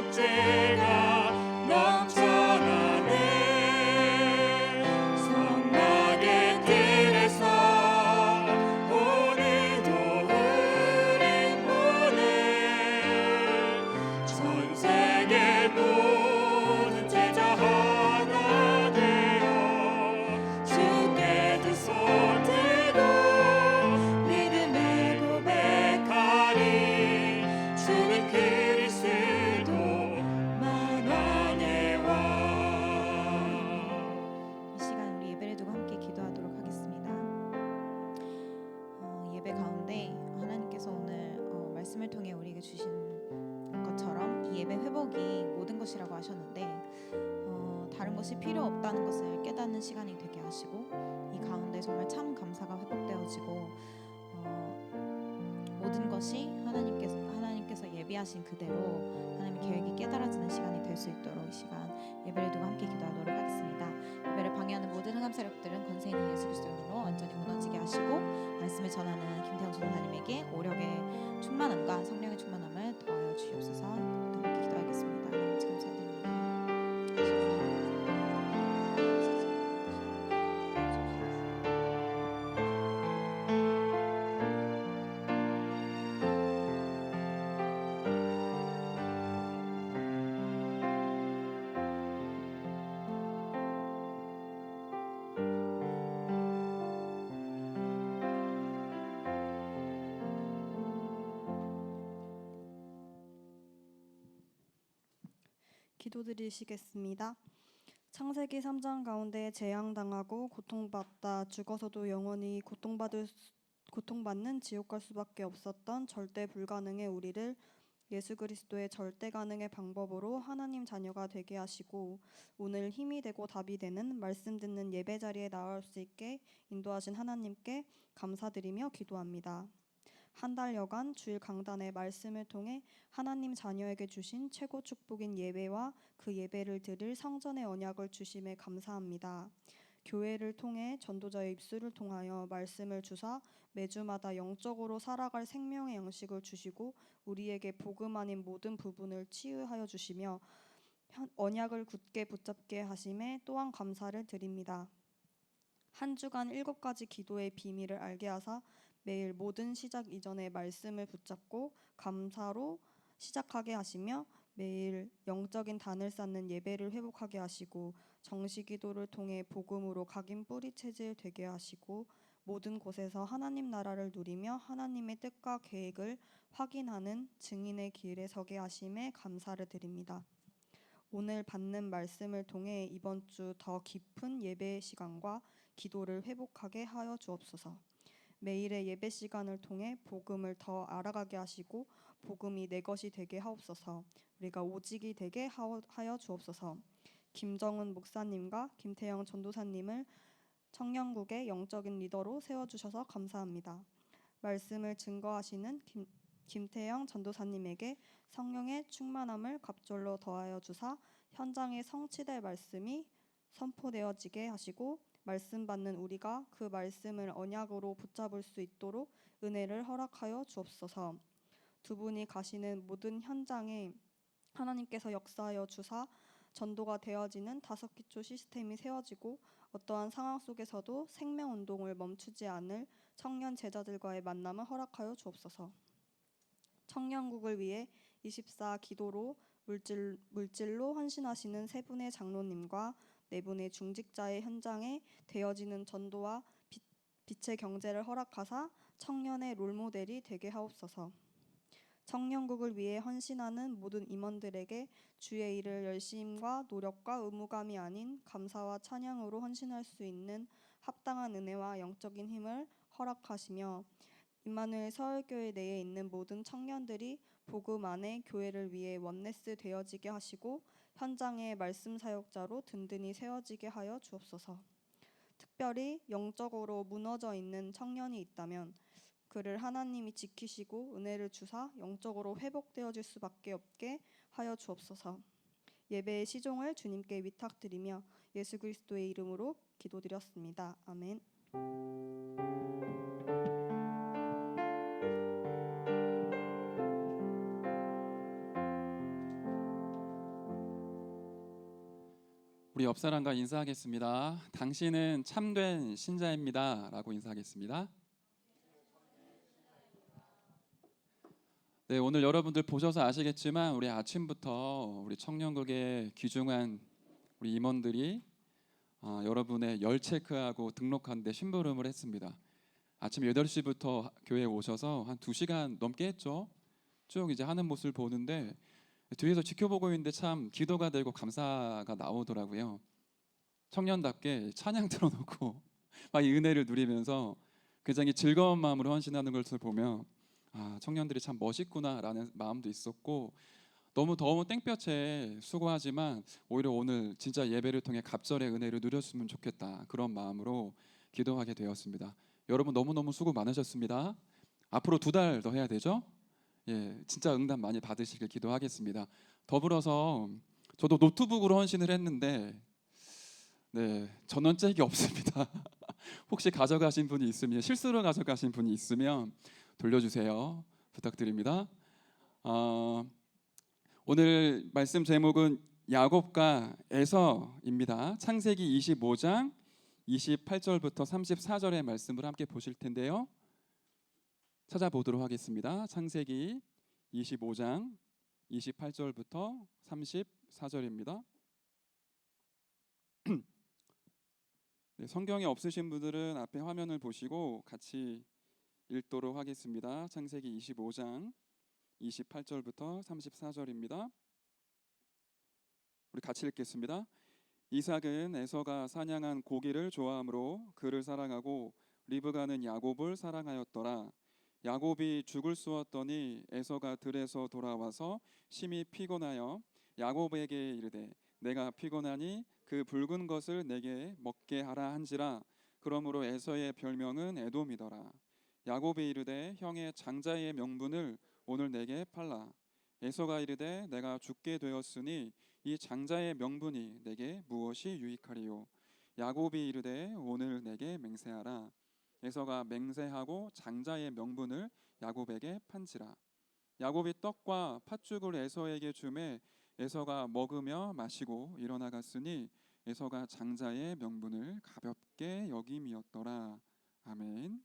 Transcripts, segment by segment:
축제가 넘쳐나네. 성막의 뜰에서 오늘도 우린 보내. 전 세계 모든 제자 하나 되어 주께 두 손 들고 믿음의 고백하리. 주는 그리스도 만왕의 왕. 이 시간 우리 예배를 두고 함께 기도하도록 하겠습니다. 예배 가운데 하나님께서 오늘 말씀을 통해 우리에게 주신 것처럼 이 예배 회복이 모든 것이라고 하셨는데 다른 것이 필요 없다는 것을 깨닫는 시간이 되게 하시고, 이 가운데 정말 참 감사가 회복되어지고 모든 것이 하나님께서 예비하신 그대로 하나님의 계획이 깨달아지는 시간이 될 수 있도록 이 시간 예배를 두고 함께 기도하도록 하겠습니다. 예배를 방해하는 모든 흑암 세력들은 권세 있는 예수 그리스도 이름으로 완전히 무너지게 하시고, 말씀을 전하는 김태형 전도사님에게 오력의 충만함과 성령의 충만함을 더하여 주시옵소서. 함께 기도하겠습니다. 하나님 감사드립니다. 기도드리시겠습니다. 창세기 3장 가운데 재앙당하고 고통받다 죽어서도 영원히 고통받는 지옥 갈 수밖에 없었던 절대 불가능의 우리를 예수 그리스도의 절대 가능의 방법으로 하나님 자녀가 되게 하시고, 오늘 힘이 되고 답이 되는 말씀 듣는 예배 자리에 나올 수 있게 인도하신 하나님께 감사드리며 기도합니다. 한 달여간 주일 강단의 말씀을 통해 하나님 자녀에게 주신 최고 축복인 예배와 그 예배를 드릴 성전의 언약을 주심에 감사합니다. 교회를 통해 전도자의 입술을 통하여 말씀을 주사 매주마다 영적으로 살아갈 생명의 양식을 주시고, 우리에게 복음 아닌 모든 부분을 치유하여 주시며 언약을 굳게 붙잡게 하심에 또한 감사를 드립니다. 한 주간 7가지 기도의 비밀을 알게 하사 매일 모든 시작 이전에 말씀을 붙잡고 감사로 시작하게 하시며, 매일 영적인 단을 쌓는 예배를 회복하게 하시고, 정시기도를 통해 복음으로 각인 뿌리 체질 되게 하시고, 모든 곳에서 하나님 나라를 누리며 하나님의 뜻과 계획을 확인하는 증인의 길에 서게 하심에 감사를 드립니다. 오늘 받는 말씀을 통해 이번 주 더 깊은 예배 시간과 기도를 회복하게 하여 주옵소서. 매일의 예배 시간을 통해 복음을 더 알아가게 하시고 복음이 내 것이 되게 하옵소서. 우리가 오직이 되게 하여 주옵소서. 김정은 목사님과 김태영 전도사님을 청년국의 영적인 리더로 세워주셔서 감사합니다. 말씀을 증거하시는 김태영 전도사님에게 성령의 충만함을 갑절로 더하여 주사 현장에 성취될 말씀이 선포되어지게 하시고, 말씀 받는 우리가 그 말씀을 언약으로 붙잡을 수 있도록 은혜를 허락하여 주옵소서. 두 분이 가시는 모든 현장에 하나님께서 역사하여 주사 전도가 되어지는 5기초 시스템이 세워지고, 어떠한 상황 속에서도 생명운동을 멈추지 않을 청년 제자들과의 만남을 허락하여 주옵소서. 청년국을 위해 24 기도로 물질로 헌신하시는 세 분의 장로님과 네 분의 중직자의 현장에 되어지는 전도와 빛의 경제를 허락하사 청년의 롤모델이 되게 하옵소서. 청년국을 위해 헌신하는 모든 임원들에게 주의 일을 열심과 노력과 의무감이 아닌 감사와 찬양으로 헌신할 수 있는 합당한 은혜와 영적인 힘을 허락하시며, 임마누엘 서울교회 내에 있는 모든 청년들이 복음 안에 교회를 위해 원네스 되어지게 하시고 현장의 말씀 사역자로 든든히 세워지게 하여 주옵소서. 특별히 영적으로 무너져 있는 청년이 있다면 그를 하나님이 지키시고 은혜를 주사 영적으로 회복되어질 수밖에 없게 하여 주옵소서. 예배의 시종을 주님께 위탁드리며 예수 그리스도의 이름으로 기도드렸습니다. 아멘. 우리 옆 사람과 인사하겠습니다. 당신은 참된 신자입니다라고 인사하겠습니다. 네, 오늘 여러분들 보셔서 아시겠지만 우리 아침부터 우리 청년국의 귀중한 우리 임원들이 여러분의 열 체크하고 등록하는데 심부름을 했습니다. 아침 8시부터 교회에 오셔서 한 2시간 넘게 했죠. 쭉 이제 하는 모습을 보는데 뒤에서 지켜보고 있는데 참 기도가 되고 감사가 나오더라고요. 청년답게 찬양 틀어놓고 막 이 은혜를 누리면서 굉장히 즐거운 마음으로 헌신하는 것을 보면 청년들이 참 멋있구나라는 마음도 있었고, 너무 더운 땡볕에 수고하지만 오히려 오늘 진짜 예배를 통해 갑절의 은혜를 누렸으면 좋겠다, 그런 마음으로 기도하게 되었습니다. 여러분 너무너무 수고 많으셨습니다. 앞으로 2달 더 해야 되죠? 예, 진짜 응답 많이 받으시길 기도하겠습니다. 더불어서 저도 노트북으로 헌신을 했는데 전원잭이 없습니다. 혹시 가져가신 분이 있으면, 실수로 가져가신 분이 있으면 돌려주세요. 부탁드립니다. 오늘 말씀 제목은 야곱과 에서입니다. 창세기 25장 28절부터 34절의 말씀을 함께 보실 텐데요. 찾아보도록 하겠습니다. 창세기 25장 28절부터 34절입니다. 네, 성경이 없으신 분들은 앞에 화면을 보시고 같이 읽도록 하겠습니다. 창세기 25장 28절부터 34절입니다. 우리 같이 읽겠습니다. 이삭은 에서가 사냥한 고기를 좋아하므로 그를 사랑하고 리브가는 야곱을 사랑하였더라. 야곱이 죽을 쑤었더니 에서가 들에서 돌아와서 심히 피곤하여 야곱에게 이르되 내가 피곤하니 그 붉은 것을 내게 먹게 하라 한지라. 그러므로 에서의 별명은 에돔이더라. 야곱이 이르되 형의 장자의 명분을 오늘 내게 팔라. 에서가 이르되 내가 죽게 되었으니 이 장자의 명분이 내게 무엇이 유익하리요. 야곱이 이르되 오늘 내게 맹세하라. 에서가 맹세하고 장자의 명분을 야곱에게 판지라. 야곱이 떡과 팥죽을 에서에게 주매 에서가 먹으며 마시고 일어나갔으니 에서가 장자의 명분을 가볍게 여김이었더라. 아멘.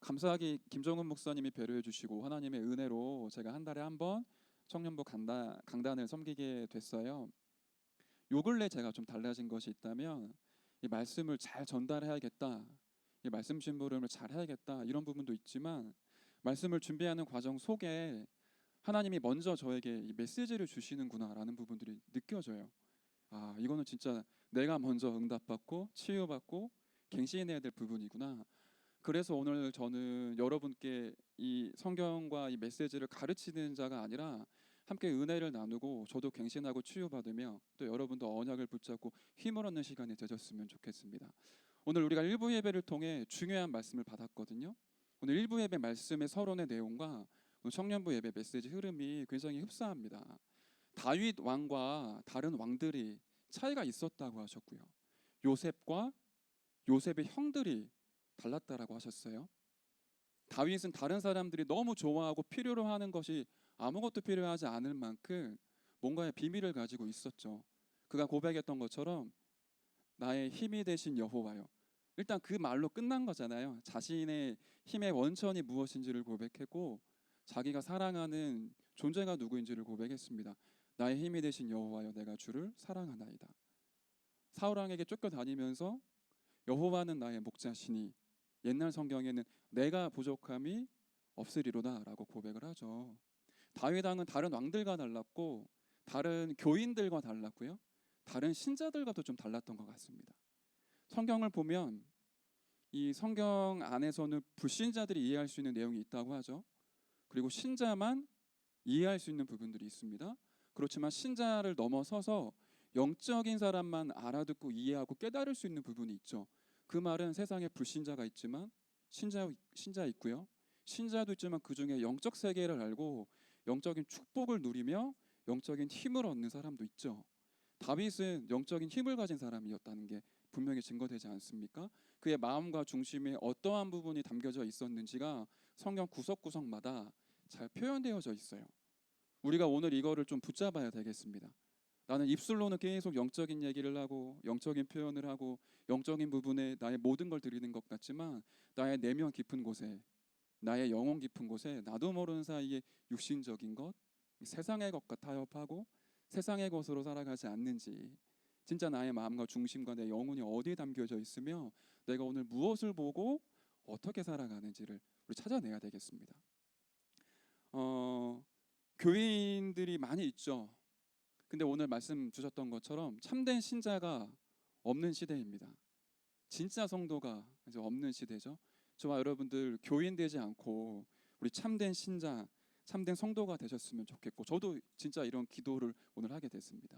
감사하게 김정은 목사님이 배려해 주시고 하나님의 은혜로 제가 한 달에 한 번 청년부 강단을 섬기게 됐어요. 요 근래 제가 좀 달라진 것이 있다면 이 말씀을 잘 전달해야겠다, 이 말씀 심부름을 잘 해야겠다, 이런 부분도 있지만 말씀을 준비하는 과정 속에 하나님이 먼저 저에게 이 메시지를 주시는구나라는 부분들이 느껴져요. 이거는 진짜 내가 먼저 응답받고 치유받고 갱신해야 될 부분이구나. 그래서 오늘 저는 여러분께 이 성경과 이 메시지를 가르치는 자가 아니라 함께 은혜를 나누고 저도 갱신하고 치유받으며 또 여러분도 언약을 붙잡고 힘을 얻는 시간이 되셨으면 좋겠습니다. 오늘 우리가 일부 예배를 통해 중요한 말씀을 받았거든요. 오늘 일부 예배 말씀의 서론의 내용과 오늘 청년부 예배 메시지 흐름이 굉장히 흡사합니다. 다윗 왕과 다른 왕들이 차이가 있었다고 하셨고요. 요셉과 요셉의 형들이 달랐다라고 하셨어요. 다윗은 다른 사람들이 너무 좋아하고 필요로 하는 것이 아무것도 필요하지 않을 만큼 뭔가의 비밀을 가지고 있었죠. 그가 고백했던 것처럼 나의 힘이 되신 여호와요. 일단 그 말로 끝난 거잖아요. 자신의 힘의 원천이 무엇인지를 고백했고 자기가 사랑하는 존재가 누구인지를 고백했습니다. 나의 힘이 되신 여호와여, 내가 주를 사랑하나이다. 사울 왕에게 쫓겨다니면서 여호와는 나의 목자시니 옛날 성경에는 내가 부족함이 없으리로다라고 고백을 하죠. 다윗 왕은 다른 왕들과 달랐고 다른 교인들과 달랐고요. 다른 신자들과도 좀 달랐던 것 같습니다. 성경을 보면 이 성경 안에서는 불신자들이 이해할 수 있는 내용이 있다고 하죠. 그리고 신자만 이해할 수 있는 부분들이 있습니다. 그렇지만 신자를 넘어서서 영적인 사람만 알아듣고 이해하고 깨달을 수 있는 부분이 있죠. 그 말은 세상에 불신자가 있지만 신자 있고요. 신자도 있지만 그 중에 영적 세계를 알고 영적인 축복을 누리며 영적인 힘을 얻는 사람도 있죠. 다윗은 영적인 힘을 가진 사람이었다는 게 분명히 증거되지 않습니까? 그의 마음과 중심에 어떠한 부분이 담겨져 있었는지가 성경 구석구석마다 잘 표현되어져 있어요. 우리가 오늘 이거를 좀 붙잡아야 되겠습니다. 나는 입술로는 계속 영적인 얘기를 하고 영적인 표현을 하고 영적인 부분에 나의 모든 걸 드리는 것 같지만 나의 내면 깊은 곳에, 나의 영혼 깊은 곳에 나도 모르는 사이에 육신적인 것, 세상의 것과 타협하고 세상의 것으로 살아가지 않는지, 진짜 나의 마음과 중심과 내 영혼이 어디에 담겨져 있으며 내가 오늘 무엇을 보고 어떻게 살아가는지를 우리 찾아내야 되겠습니다. 교인들이 많이 있죠. 근데 오늘 말씀 주셨던 것처럼 참된 신자가 없는 시대입니다. 진짜 성도가 이제 없는 시대죠. 저와 여러분들 교인 되지 않고 우리 참된 신자, 참된 성도가 되셨으면 좋겠고, 저도 진짜 이런 기도를 오늘 하게 됐습니다.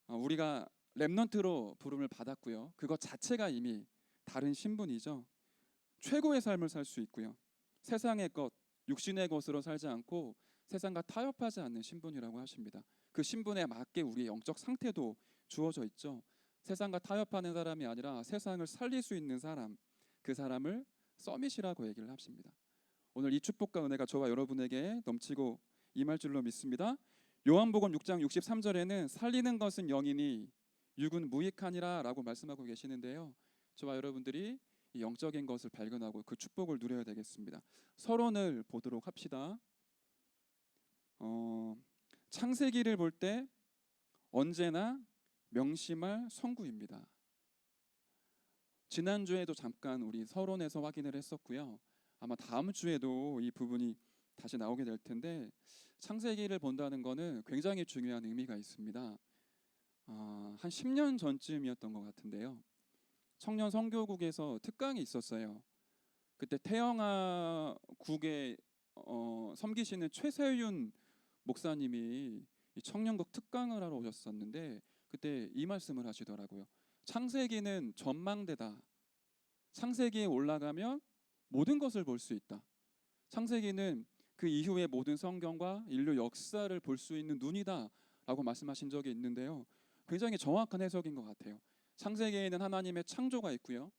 우리가 렘넌트로 부름을 받았고요. 그것 자체가 이미 다른 신분이죠. 최고의 삶을 살 수 있고요. 세상의 것, 육신의 것으로 살지 않고 세상과 타협하지 않는 신분이라고 하십니다. 그 신분에 맞게 우리의 영적 상태도 주어져 있죠. 세상과 타협하는 사람이 아니라 세상을 살릴 수 있는 사람, 그 사람을 서밋이라고 얘기를 하십니다. 오늘 이 축복과 은혜가 저와 여러분에게 넘치고 임할 줄로 믿습니다. 요한복음 6장 63절에는 살리는 것은 영이니 육은 무익하니라 라고 말씀하고 계시는데요. 저와 여러분들이 이 영적인 것을 발견하고 그 축복을 누려야 되겠습니다. 서론을 보도록 합시다. 창세기를 볼 때 언제나 명심할 성구입니다. 지난주에도 잠깐 우리 서론에서 확인을 했었고요. 아마 다음 주에도 이 부분이 다시 나오게 될 텐데, 창세기를 본다는 것은 굉장히 중요한 의미가 있습니다. 한 10년 전쯤이었던 것 같은데요. 청년 선교국에서 특강이 있었어요. 그때 태영아국에 섬기시는 최세윤 목사님이 이 청년국 특강을 하러 오셨었는데 그때 이 말씀을 하시더라고요. 창세기는 전망대다. 창세기에 올라가면 모든 것을 볼 수 있다. 창세기는 그 이후의 모든 성경과 인류 역사를 볼 수 있는 눈이다 라고 말씀하신 적이 있는데요. 굉장히 정확한 해석인 것 같아요. 창세기에는 하나님의 창조가 있고요.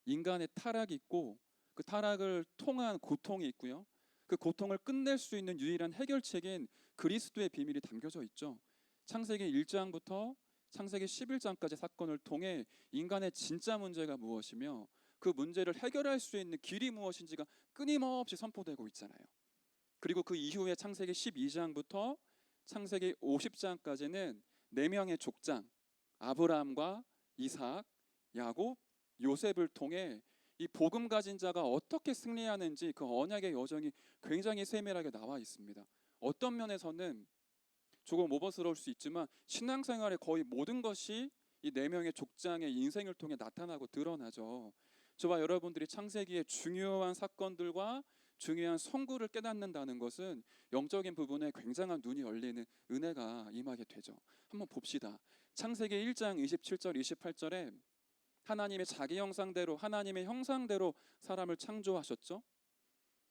인간의 타락이 있고 그 타락을 통한 고통이 있고요. 그 고통을 끝낼 수 있는 유일한 해결책인 그리스도의 비밀이 담겨져 있죠. 창세기 1장부터 창세기 11장까지 사건을 통해 인간의 진짜 문제가 무엇이며 그 문제를 해결할 수 있는 길이 무엇인지가 끊임없이 선포되고 있잖아요. 그리고 그 이후에 창세기 12장부터 창세기 50장까지는 4명의 족장 아브라함과 이삭, 야곱, 요셉을 통해 이 복음 가진 자가 어떻게 승리하는지 그 언약의 여정이 굉장히 세밀하게 나와 있습니다. 어떤 면에서는 조금 오버스러울 수 있지만 신앙생활의 거의 모든 것이 이 4명의 족장의 인생을 통해 나타나고 드러나죠. 저와 여러분들이 창세기의 중요한 사건들과 중요한 성구를 깨닫는다는 것은 영적인 부분에 굉장한 눈이 열리는 은혜가 임하게 되죠. 한번 봅시다. 창세기 1장 27절 28절에 하나님의 자기 형상대로 하나님의 형상대로 사람을 창조하셨죠.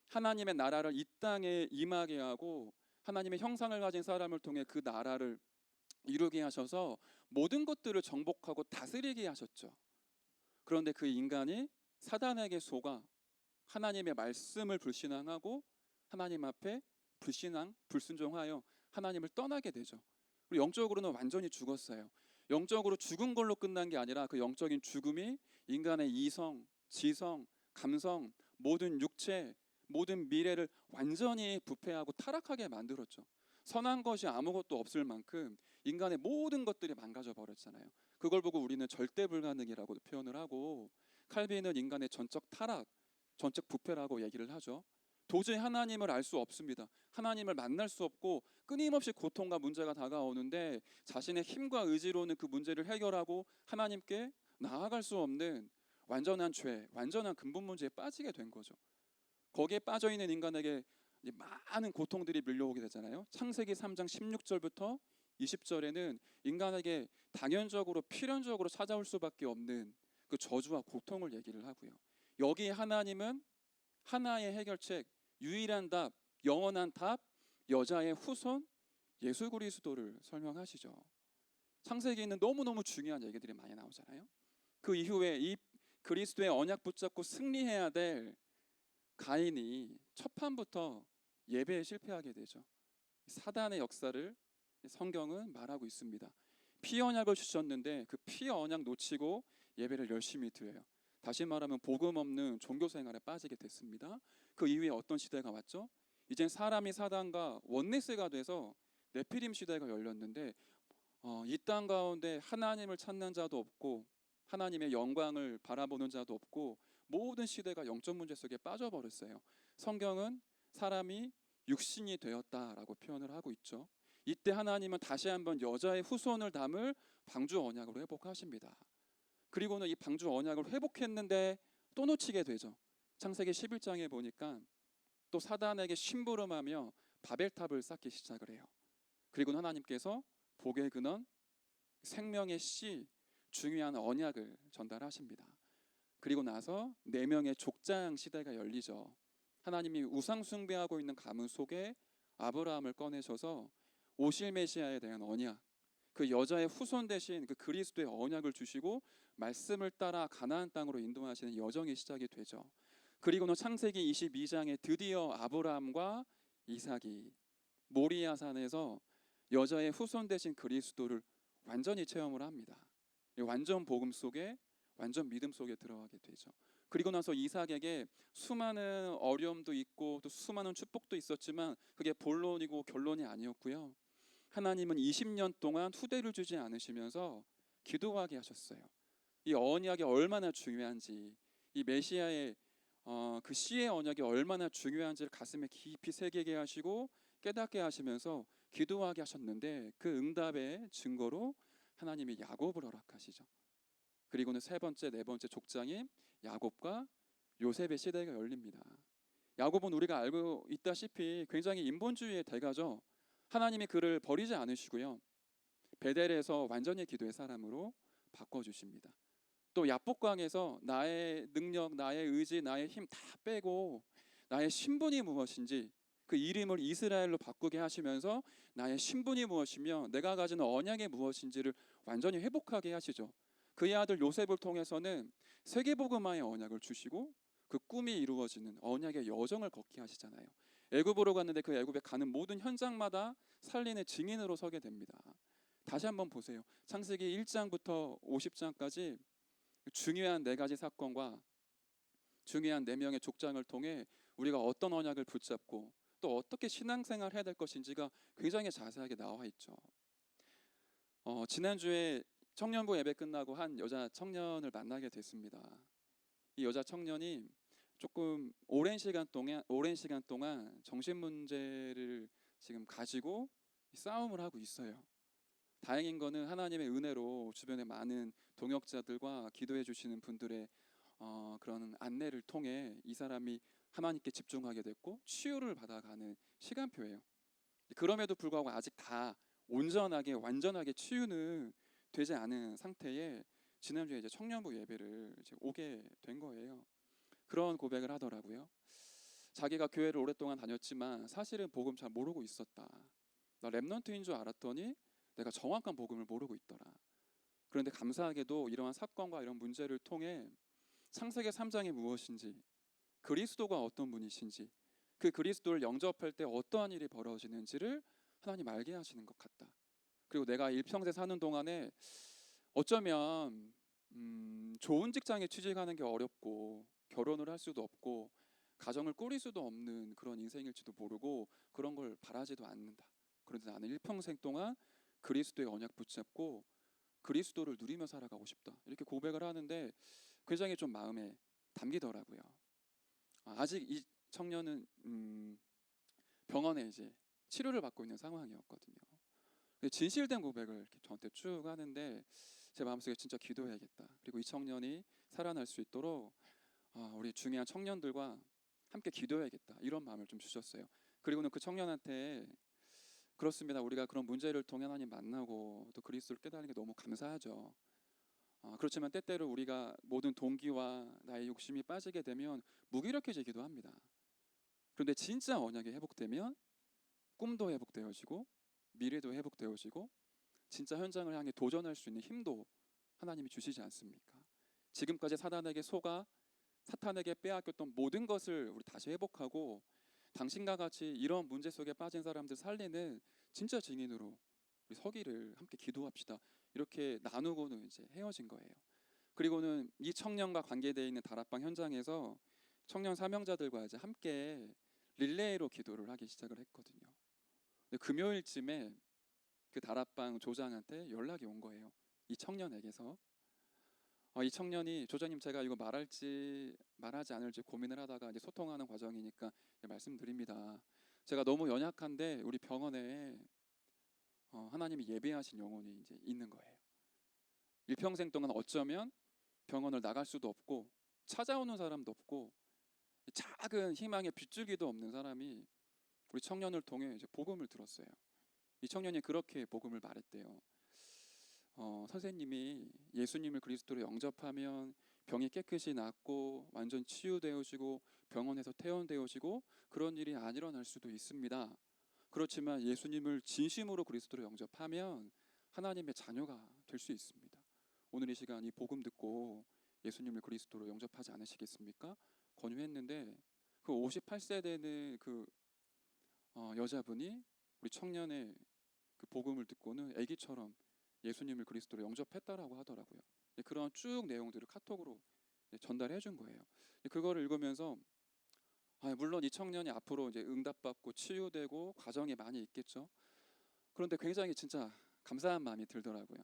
하나님의 나라를 이 땅에 임하게 하고 하나님의 형상을 가진 사람을 통해 그 나라를 이루게 하셔서 모든 것들을 정복하고 다스리게 하셨죠. 그런데 그 인간이 사단에게 속아 하나님의 말씀을 불신앙하고 하나님 앞에 불순종하여 하나님을 떠나게 되죠. 그리고 영적으로는 완전히 죽었어요. 영적으로 죽은 걸로 끝난 게 아니라 그 영적인 죽음이 인간의 이성, 지성, 감성, 모든 육체, 모든 미래를 완전히 부패하고 타락하게 만들었죠. 선한 것이 아무것도 없을 만큼 인간의 모든 것들이 망가져 버렸잖아요. 그걸 보고 우리는 절대 불가능이라고 표현을 하고, 칼빈은 인간의 전적 타락, 전적 부패라고 얘기를 하죠. 도저히 하나님을 알 수 없습니다. 하나님을 만날 수 없고 끊임없이 고통과 문제가 다가오는데 자신의 힘과 의지로는 그 문제를 해결하고 하나님께 나아갈 수 없는 완전한 죄, 완전한 근본 문제에 빠지게 된 거죠. 거기에 빠져 있는 인간에게 많은 고통들이 밀려오게 되잖아요. 창세기 3장 16절부터 20절에는 인간에게 당연적으로 필연적으로 찾아올 수밖에 없는 그 저주와 고통을 얘기를 하고요. 여기 하나님은 하나의 해결책, 유일한 답, 영원한 답, 여자의 후손 예수 그리스도를 설명하시죠. 창세기에는 너무너무 중요한 얘기들이 많이 나오잖아요. 그 이후에 이 그리스도의 언약 붙잡고 승리해야 될 가인이 첫 판부터 예배에 실패하게 되죠. 사단의 역사를 성경은 말하고 있습니다. 피 언약을 주셨는데 그 피 언약 놓치고 예배를 열심히 드려요. 다시 말하면 복음 없는 종교 생활에 빠지게 됐습니다. 그 이후에 어떤 시대가 왔죠? 이젠 사람이 사단과 원리스가 돼서 네피림 시대가 열렸는데 이 땅 가운데 하나님을 찾는 자도 없고 하나님의 영광을 바라보는 자도 없고 모든 시대가 영적 문제 속에 빠져버렸어요. 성경은 사람이 육신이 되었다라고 표현을 하고 있죠. 이때 하나님은 다시 한번 여자의 후손을 담을 방주 언약으로 회복하십니다. 그리고는 이 방주 언약을 회복했는데 또 놓치게 되죠. 창세기 11장에 보니까 또 사단에게 심부름하며 바벨탑을 쌓기 시작을 해요. 그리고 하나님께서 복의 근원, 생명의 씨, 중요한 언약을 전달하십니다. 그리고 나서 4명의 족장 시대가 열리죠. 하나님이 우상 숭배하고 있는 가문 속에 아브라함을 꺼내셔서 오실 메시아에 대한 언약, 그 여자의 후손 대신 그 그리스도의 언약을 주시고 말씀을 따라 가나안 땅으로 인도하시는 여정이 시작이 되죠. 그리고는 창세기 22장에 드디어 아브라함과 이삭이 모리아 산에서 여자의 후손 대신 그리스도를 완전히 체험을 합니다. 완전 복음 속에, 완전 믿음 속에 들어가게 되죠. 그리고 나서 이삭에게 수많은 어려움도 있고 또 수많은 축복도 있었지만 그게 본론이고 결론이 아니었고요. 하나님은 20년 동안 후대를 주지 않으시면서 기도하게 하셨어요. 이 언약이 얼마나 중요한지, 이 메시아의 그 씨의 언약이 얼마나 중요한지를 가슴에 깊이 새기게 하시고 깨닫게 하시면서 기도하게 하셨는데 그 응답의 증거로 하나님이 야곱을 허락하시죠. 그리고는 3번째, 4번째 족장인 야곱과 요셉의 시대가 열립니다. 야곱은 우리가 알고 있다시피 굉장히 인본주의의 대가죠. 하나님이 그를 버리지 않으시고요. 베델에서 완전히 기도의 사람으로 바꿔주십니다. 또 야복강에서 나의 능력, 나의 의지, 나의 힘 다 빼고 나의 신분이 무엇인지 그 이름을 이스라엘로 바꾸게 하시면서 나의 신분이 무엇이며 내가 가진 언약이 무엇인지를 완전히 회복하게 하시죠. 그의 아들 요셉을 통해서는 세계복음화의 언약을 주시고 그 꿈이 이루어지는 언약의 여정을 걷게 하시잖아요. 애굽으로 갔는데 그 애굽에 가는 모든 현장마다 살리는 증인으로 서게 됩니다. 다시 한번 보세요. 창세기 1장부터 50장까지 중요한 4가지 사건과 중요한 4명의 족장을 통해 우리가 어떤 언약을 붙잡고 또 어떻게 신앙생활을 해야 될 것인지가 굉장히 자세하게 나와 있죠. 지난주에 청년부 예배 끝나고 한 여자 청년을 만나게 됐습니다. 이 여자 청년이 조금 오랜 시간 동안 정신 문제를 지금 가지고 싸움을 하고 있어요. 다행인 거는 하나님의 은혜로 주변에 많은 동역자들과 기도해 주시는 분들의 그런 안내를 통해 이 사람이 하나님께 집중하게 됐고 치유를 받아가는 시간표예요. 그럼에도 불구하고 아직 다 온전하게 완전하게 치유는 되지 않은 상태에 지난주에 이제 청년부 예배를 이제 오게 된 거예요. 그런 고백을 하더라고요. 자기가 교회를 오랫동안 다녔지만 사실은 복음 잘 모르고 있었다. 나 렘넌트인 줄 알았더니 내가 정확한 복음을 모르고 있더라. 그런데 감사하게도 이러한 사건과 이런 문제를 통해 창세기 3장이 무엇인지, 그리스도가 어떤 분이신지, 그 그리스도를 영접할 때 어떠한 일이 벌어지는지를 하나님 알게 하시는 것 같다. 그리고 내가 일평생 사는 동안에 어쩌면 좋은 직장에 취직하는 게 어렵고 결혼을 할 수도 없고 가정을 꾸릴 수도 없는 그런 인생일지도 모르고 그런 걸 바라지도 않는다. 그런데 나는 일평생 동안 그리스도의 언약 붙잡고 그리스도를 누리며 살아가고 싶다. 이렇게 고백을 하는데 굉장히 좀 마음에 담기더라고요. 아직 이 청년은 병원에 이제 치료를 받고 있는 상황이었거든요. 진실된 고백을 이렇게 저한테 쭉 하는데 제 마음속에 진짜 기도해야겠다. 그리고 이 청년이 살아날 수 있도록 우리 중요한 청년들과 함께 기도해야겠다. 이런 마음을 좀 주셨어요. 그리고는 그 청년한테 그렇습니다. 우리가 그런 문제를 통해 하나님 만나고 또 그리스도를 깨달는 게 너무 감사하죠. 그렇지만 때때로 우리가 모든 동기와 나의 욕심이 빠지게 되면 무기력해지기도 합니다. 그런데 진짜 언약이 회복되면 꿈도 회복되어지고 미래도 회복되어지고 진짜 현장을 향해 도전할 수 있는 힘도 하나님이 주시지 않습니까? 지금까지 사단에게 속아 사탄에게 빼앗겼던 모든 것을 우리 다시 회복하고 당신과 같이 이런 문제 속에 빠진 사람들 살리는 진짜 증인으로 우리 서기를 함께 기도합시다. 이렇게 나누고는 이제 헤어진 거예요. 그리고는 이 청년과 관계되어 있는 다락방 현장에서 청년 사명자들과 이제 함께 릴레이로 기도를 하기 시작을 했거든요. 근데 금요일쯤에 그 다락방 조장한테 연락이 온 거예요. 이 청년에게서 이 청년이 조장님 제가 이거 말할지 말하지 않을지 고민을 하다가 이제 소통하는 과정이니까 말씀드립니다. 제가 너무 연약한데 우리 병원에 하나님이 예배하신 영혼이 이제 있는 거예요. 일평생 동안 어쩌면 병원을 나갈 수도 없고 찾아오는 사람도 없고 작은 희망의 빗줄기도 없는 사람이 우리 청년을 통해 이제 복음을 들었어요. 이 청년이 그렇게 복음을 말했대요. 선생님이 예수님을 그리스도로 영접하면 병이 깨끗이 낫고 완전 치유되어지고 병원에서 퇴원되어지고 그런 일이 안 일어날 수도 있습니다. 그렇지만 예수님을 진심으로 그리스도로 영접하면 하나님의 자녀가 될 수 있습니다. 오늘 이 시간 이 복음 듣고 예수님을 그리스도로 영접하지 않으시겠습니까? 권유했는데 그 58세 되는 그 여자분이 우리 청년의 그 복음을 듣고는 아기처럼 예수님을 그리스도로 영접했다라고 하더라고요. 그런 쭉 내용들을 카톡으로 전달해 준 거예요. 그거를 읽으면서 물론 이 청년이 앞으로 이제 응답받고 치유되고 과정이 많이 있겠죠. 그런데 굉장히 진짜 감사한 마음이 들더라고요.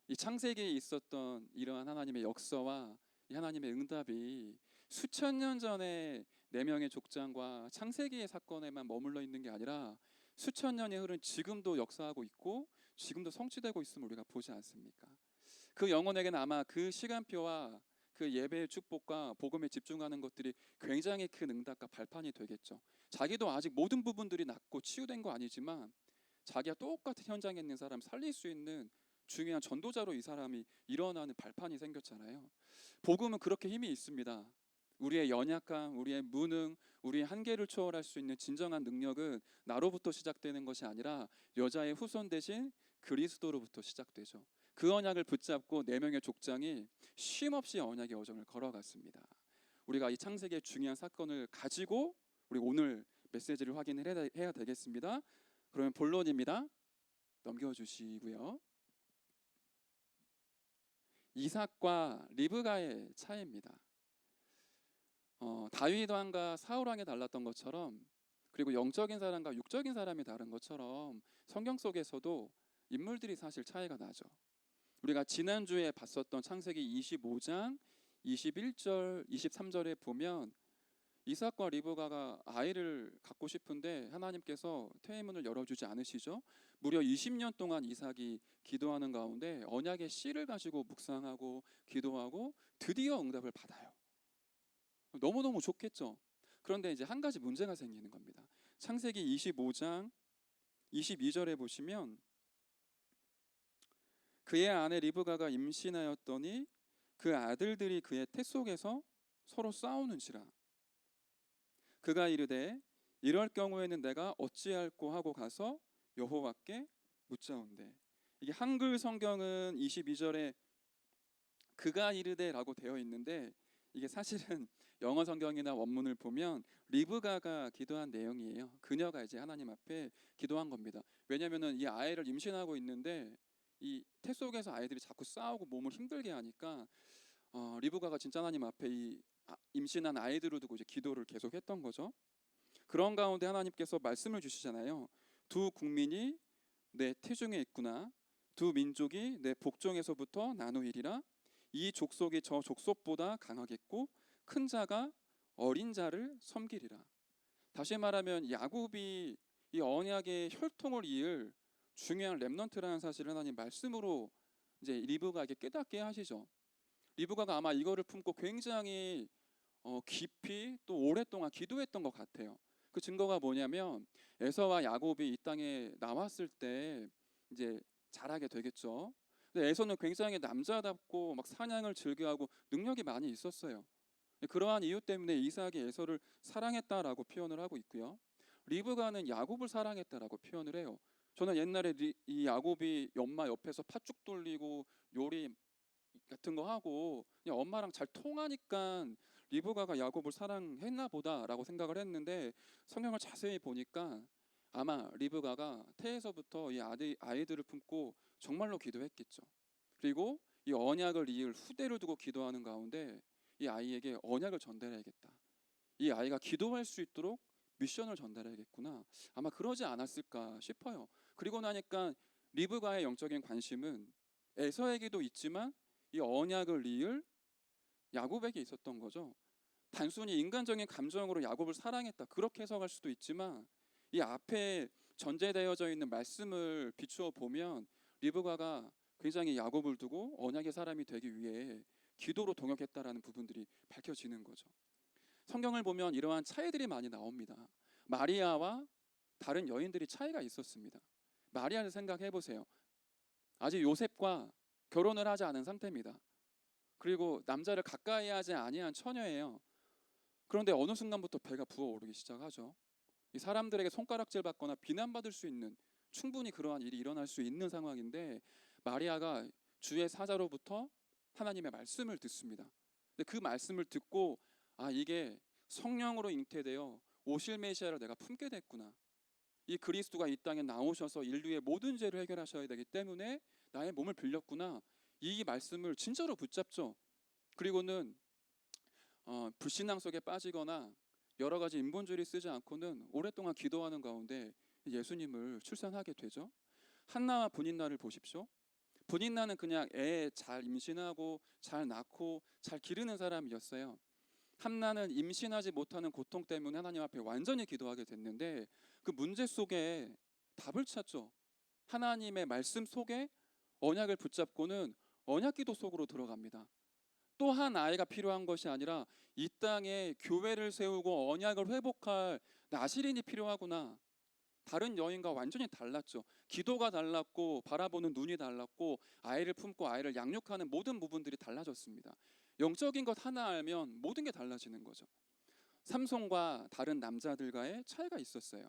이 창세기에 있었던 이러한 하나님의 역사와 이 하나님의 응답이 수천 년 전에 네 명의 족장과 창세기의 사건에만 머물러 있는 게 아니라 수천 년이 흐른 지금도 역사하고 있고 지금도 성취되고 있음을 우리가 보지 않습니까? 그 영혼에게는 아마 그 시간표와 그 예배의 축복과 복음에 집중하는 것들이 굉장히 큰 응답과 발판이 되겠죠. 자기도 아직 모든 부분들이 낫고 치유된 거 아니지만 자기가 똑같은 현장에 있는 사람 살릴 수 있는 중요한 전도자로 이 사람이 일어나는 발판이 생겼잖아요. 복음은 그렇게 힘이 있습니다. 우리의 연약함, 우리의 무능, 우리의 한계를 초월할 수 있는 진정한 능력은 나로부터 시작되는 것이 아니라 여자의 후손 대신 그리스도로부터 시작되죠. 그 언약을 붙잡고 네 명의 족장이 쉼없이 언약의 여정을 걸어갔습니다. 우리가 이 창세기의 중요한 사건을 가지고 우리 오늘 메시지를 확인을 해야 되겠습니다. 그러면 본론입니다. 넘겨주시고요. 이삭과 리브가의 차이입니다. 다윗 왕과 사울 왕이 달랐던 것처럼 그리고 영적인 사람과 육적인 사람이 다른 것처럼 성경 속에서도 인물들이 사실 차이가 나죠. 우리가 지난주에 봤었던 창세기 25장 21절 23절에 보면 이삭과 리브가가 아이를 갖고 싶은데 하나님께서 태의문을 열어주지 않으시죠. 무려 20년 동안 이삭이 기도하는 가운데 언약의 씨를 가지고 묵상하고 기도하고 드디어 응답을 받아요. 너무너무 좋겠죠. 그런데 이제 한 가지 문제가 생기는 겁니다. 창세기 25장 22절에 보시면 그의 아내 리브가가 임신하였더니 그 아들들이 그의 태 속에서 서로 싸우는지라. 그가 이르되 이럴 경우에는 내가 어찌할꼬 하고 가서 여호와께 묻자온대. 이게 한글 성경은 22절에 그가 이르되라고 되어 있는데 이게 사실은 영어 성경이나 원문을 보면 리브가가 기도한 내용이에요. 그녀가 이제 하나님 앞에 기도한 겁니다. 왜냐하면은 이 아이를 임신하고 있는데 이 태 속에서 아이들이 자꾸 싸우고 몸을 힘들게 하니까 리브가가 진짜 하나님 앞에 이 임신한 아이들을 두고 이제 기도를 계속했던 거죠. 그런 가운데 하나님께서 말씀을 주시잖아요. 두 국민이 내 태중에 있구나. 두 민족이 내 복종에서부터 나누이리라. 이 족속이 저 족속보다 강하겠고 큰 자가 어린 자를 섬기리라. 다시 말하면 야곱이 이 언약의 혈통을 이을 중요한 렘넌트라는 사실을 하나님 말씀으로 이제 리브가에게 깨닫게 하시죠. 리브가가 아마 이거를 품고 굉장히 깊이 또 오랫동안 기도했던 것 같아요. 그 증거가 뭐냐면 에서와 야곱이 이 땅에 나왔을 때 이제 자라게 되겠죠. 근데 에서는 굉장히 남자답고 막 사냥을 즐겨하고 능력이 많이 있었어요. 그러한 이유 때문에 이삭이 에서를 사랑했다라고 표현을 하고 있고요. 리브가는 야곱을 사랑했다라고 표현을 해요. 저는 옛날에 이 야곱이 엄마 옆에서 팥죽 돌리고 요리 같은 거 하고 그냥 엄마랑 잘 통하니까 리브가가 야곱을 사랑했나 보다라고 생각을 했는데 성경을 자세히 보니까 아마 리브가가 태에서부터 이 아이들을 품고 정말로 기도했겠죠. 그리고 이 언약을 이을 후대를 두고 기도하는 가운데 이 아이에게 언약을 전달해야겠다. 이 아이가 기도할 수 있도록 미션을 전달해야겠구나. 아마 그러지 않았을까 싶어요. 그리고 나니까 리브가의 영적인 관심은 에서에게도 있지만 이 언약을 이을 야곱에게 있었던 거죠. 단순히 인간적인 감정으로 야곱을 사랑했다 그렇게 해석할 수도 있지만 이 앞에 전제되어져 있는 말씀을 비추어 보면 리브가가 굉장히 야곱을 두고 언약의 사람이 되기 위해 기도로 동역했다라는 부분들이 밝혀지는 거죠. 성경을 보면 이러한 차이들이 많이 나옵니다. 마리아와 다른 여인들이 차이가 있었습니다. 마리아를 생각해 보세요. 아직 요셉과 결혼을 하지 않은 상태입니다. 그리고 남자를 가까이 하지 아니한 처녀예요. 그런데 어느 순간부터 배가 부어오르기 시작하죠. 이 사람들에게 손가락질 받거나 비난받을 수 있는 충분히 그러한 일이 일어날 수 있는 상황인데 마리아가 주의 사자로부터 하나님의 말씀을 듣습니다. 근데 그 말씀을 듣고 이게 성령으로 잉태되어 오실 메시아를 내가 품게 됐구나. 이 그리스도가 이 땅에 나오셔서 인류의 모든 죄를 해결하셔야 되기 때문에 나의 몸을 빌렸구나. 이 말씀을 진짜로 붙잡죠. 그리고는 불신앙 속에 빠지거나 여러 가지 인본주의를 쓰지 않고는 오랫동안 기도하는 가운데 예수님을 출산하게 되죠. 한나와 분인나를 보십시오. 분인나는 그냥 애 잘 임신하고 잘 낳고 잘 기르는 사람이었어요. 한나는 임신하지 못하는 고통 때문에 하나님 앞에 완전히 기도하게 됐는데 그 문제 속에 답을 찾죠. 하나님의 말씀 속에 언약을 붙잡고는 언약 기도 속으로 들어갑니다. 또 한 아이가 필요한 것이 아니라 이 땅에 교회를 세우고 언약을 회복할 나시린이 필요하구나. 다른 여인과 완전히 달랐죠. 기도가 달랐고 바라보는 눈이 달랐고 아이를 품고 아이를 양육하는 모든 부분들이 달라졌습니다. 영적인 것 하나 알면 모든 게 달라지는 거죠. 삼손과 다른 남자들과의 차이가 있었어요.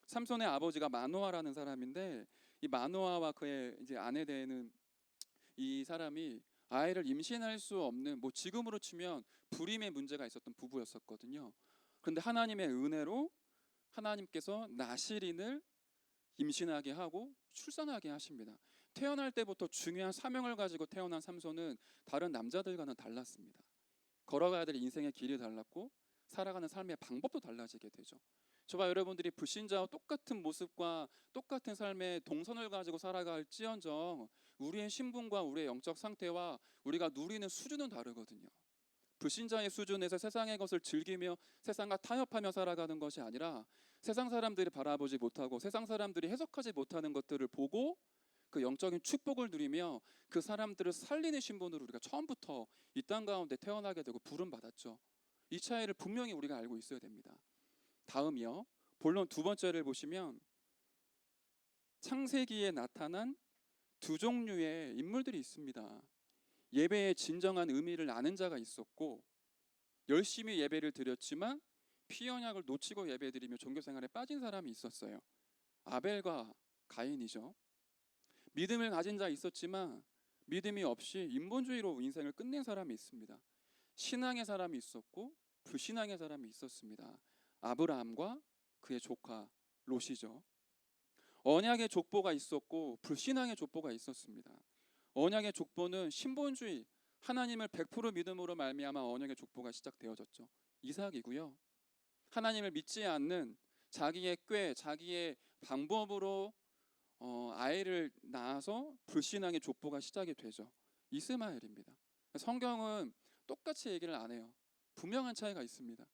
삼손의 아버지가 마노아라는 사람인데 이 마노아와 그의 이제 아내 되는 이 사람이 아이를 임신할 수 없는 지금으로 치면 불임의 문제가 있었던 부부였었거든요. 그런데 하나님의 은혜로 하나님께서 나시린을 임신하게 하고 출산하게 하십니다. 태어날 때부터 중요한 사명을 가지고 태어난 삼손은 다른 남자들과는 달랐습니다. 걸어가야 될 인생의 길이 달랐고 살아가는 삶의 방법도 달라지게 되죠. 저와 여러분들이 불신자와 똑같은 모습과 똑같은 삶의 동선을 가지고 살아갈지언정 우리의 신분과 우리의 영적 상태와 우리가 누리는 수준은 다르거든요. 불신자의 수준에서 세상의 것을 즐기며 세상과 타협하며 살아가는 것이 아니라 세상 사람들이 바라보지 못하고 세상 사람들이 해석하지 못하는 것들을 보고 그 영적인 축복을 누리며 그 사람들을 살리는 신분으로 우리가 처음부터 이 땅 가운데 태어나게 되고 부름받았죠. 이 차이를 분명히 우리가 알고 있어야 됩니다. 다음이요. 본론 두 번째를 보시면 창세기에 나타난 두 종류의 인물들이 있습니다. 예배의 진정한 의미를 아는 자가 있었고 열심히 예배를 드렸지만 피언약을 놓치고 예배드리며 종교생활에 빠진 사람이 있었어요. 아벨과 가인이죠. 믿음을 가진 자 있었지만 믿음이 없이 인본주의로 인생을 끝낸 사람이 있습니다. 신앙의 사람이 있었고 불신앙의 사람이 있었습니다. 아브라함과 그의 조카 롯이죠. 언약의 족보가 있었고 불신앙의 족보가 있었습니다. 언약의 족보는 신본주의, 하나님을 100% 믿음으로 말미암아 언약의 족보가 시작되어졌죠. 이삭이고요. 하나님을 믿지 않는 자기의 꾀, 자기의 방법으로 아이를 낳아서 불신앙의 족보가 시작이 되죠. 이스마엘입니다. 성경은 똑같이 얘기를 안 해요. 분명한 차이가 있습니다.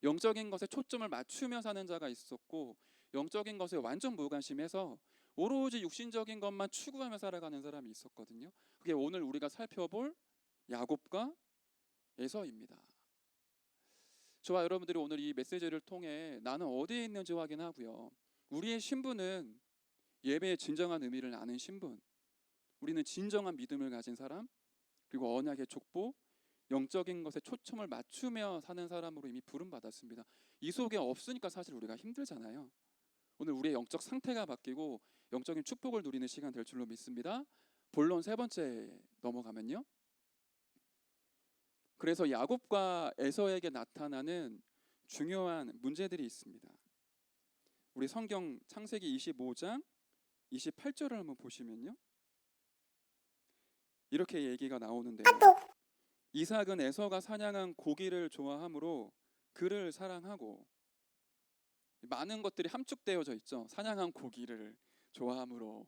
영적인 것에 초점을 맞추며 사는 자가 있었고 영적인 것에 완전 무관심해서 오로지 육신적인 것만 추구하며 살아가는 사람이 있었거든요. 그게 오늘 우리가 살펴볼 야곱과 에서입니다. 저와 여러분들이 오늘 이 메시지를 통해 나는 어디에 있는지 확인하고요. 우리의 신분은 예배의 진정한 의미를 아는 신분, 우리는 진정한 믿음을 가진 사람, 그리고 언약의 족보, 영적인 것에 초점을 맞추며 사는 사람으로 이미 부름받았습니다. 이 속에 없으니까 사실 우리가 힘들잖아요. 오늘 우리의 영적 상태가 바뀌고 영적인 축복을 누리는 시간 될 줄로 믿습니다. 본론 세 번째 넘어가면요. 그래서 야곱과 에서에게 나타나는 중요한 문제들이 있습니다. 우리 성경 창세기 25장 28절을 한번 보시면요. 이렇게 얘기가 나오는데요. 이삭은 에서가 사냥한 고기를 좋아하므로 그를 사랑하고, 많은 것들이 함축되어져 있죠. 사냥한 고기를 좋아하므로.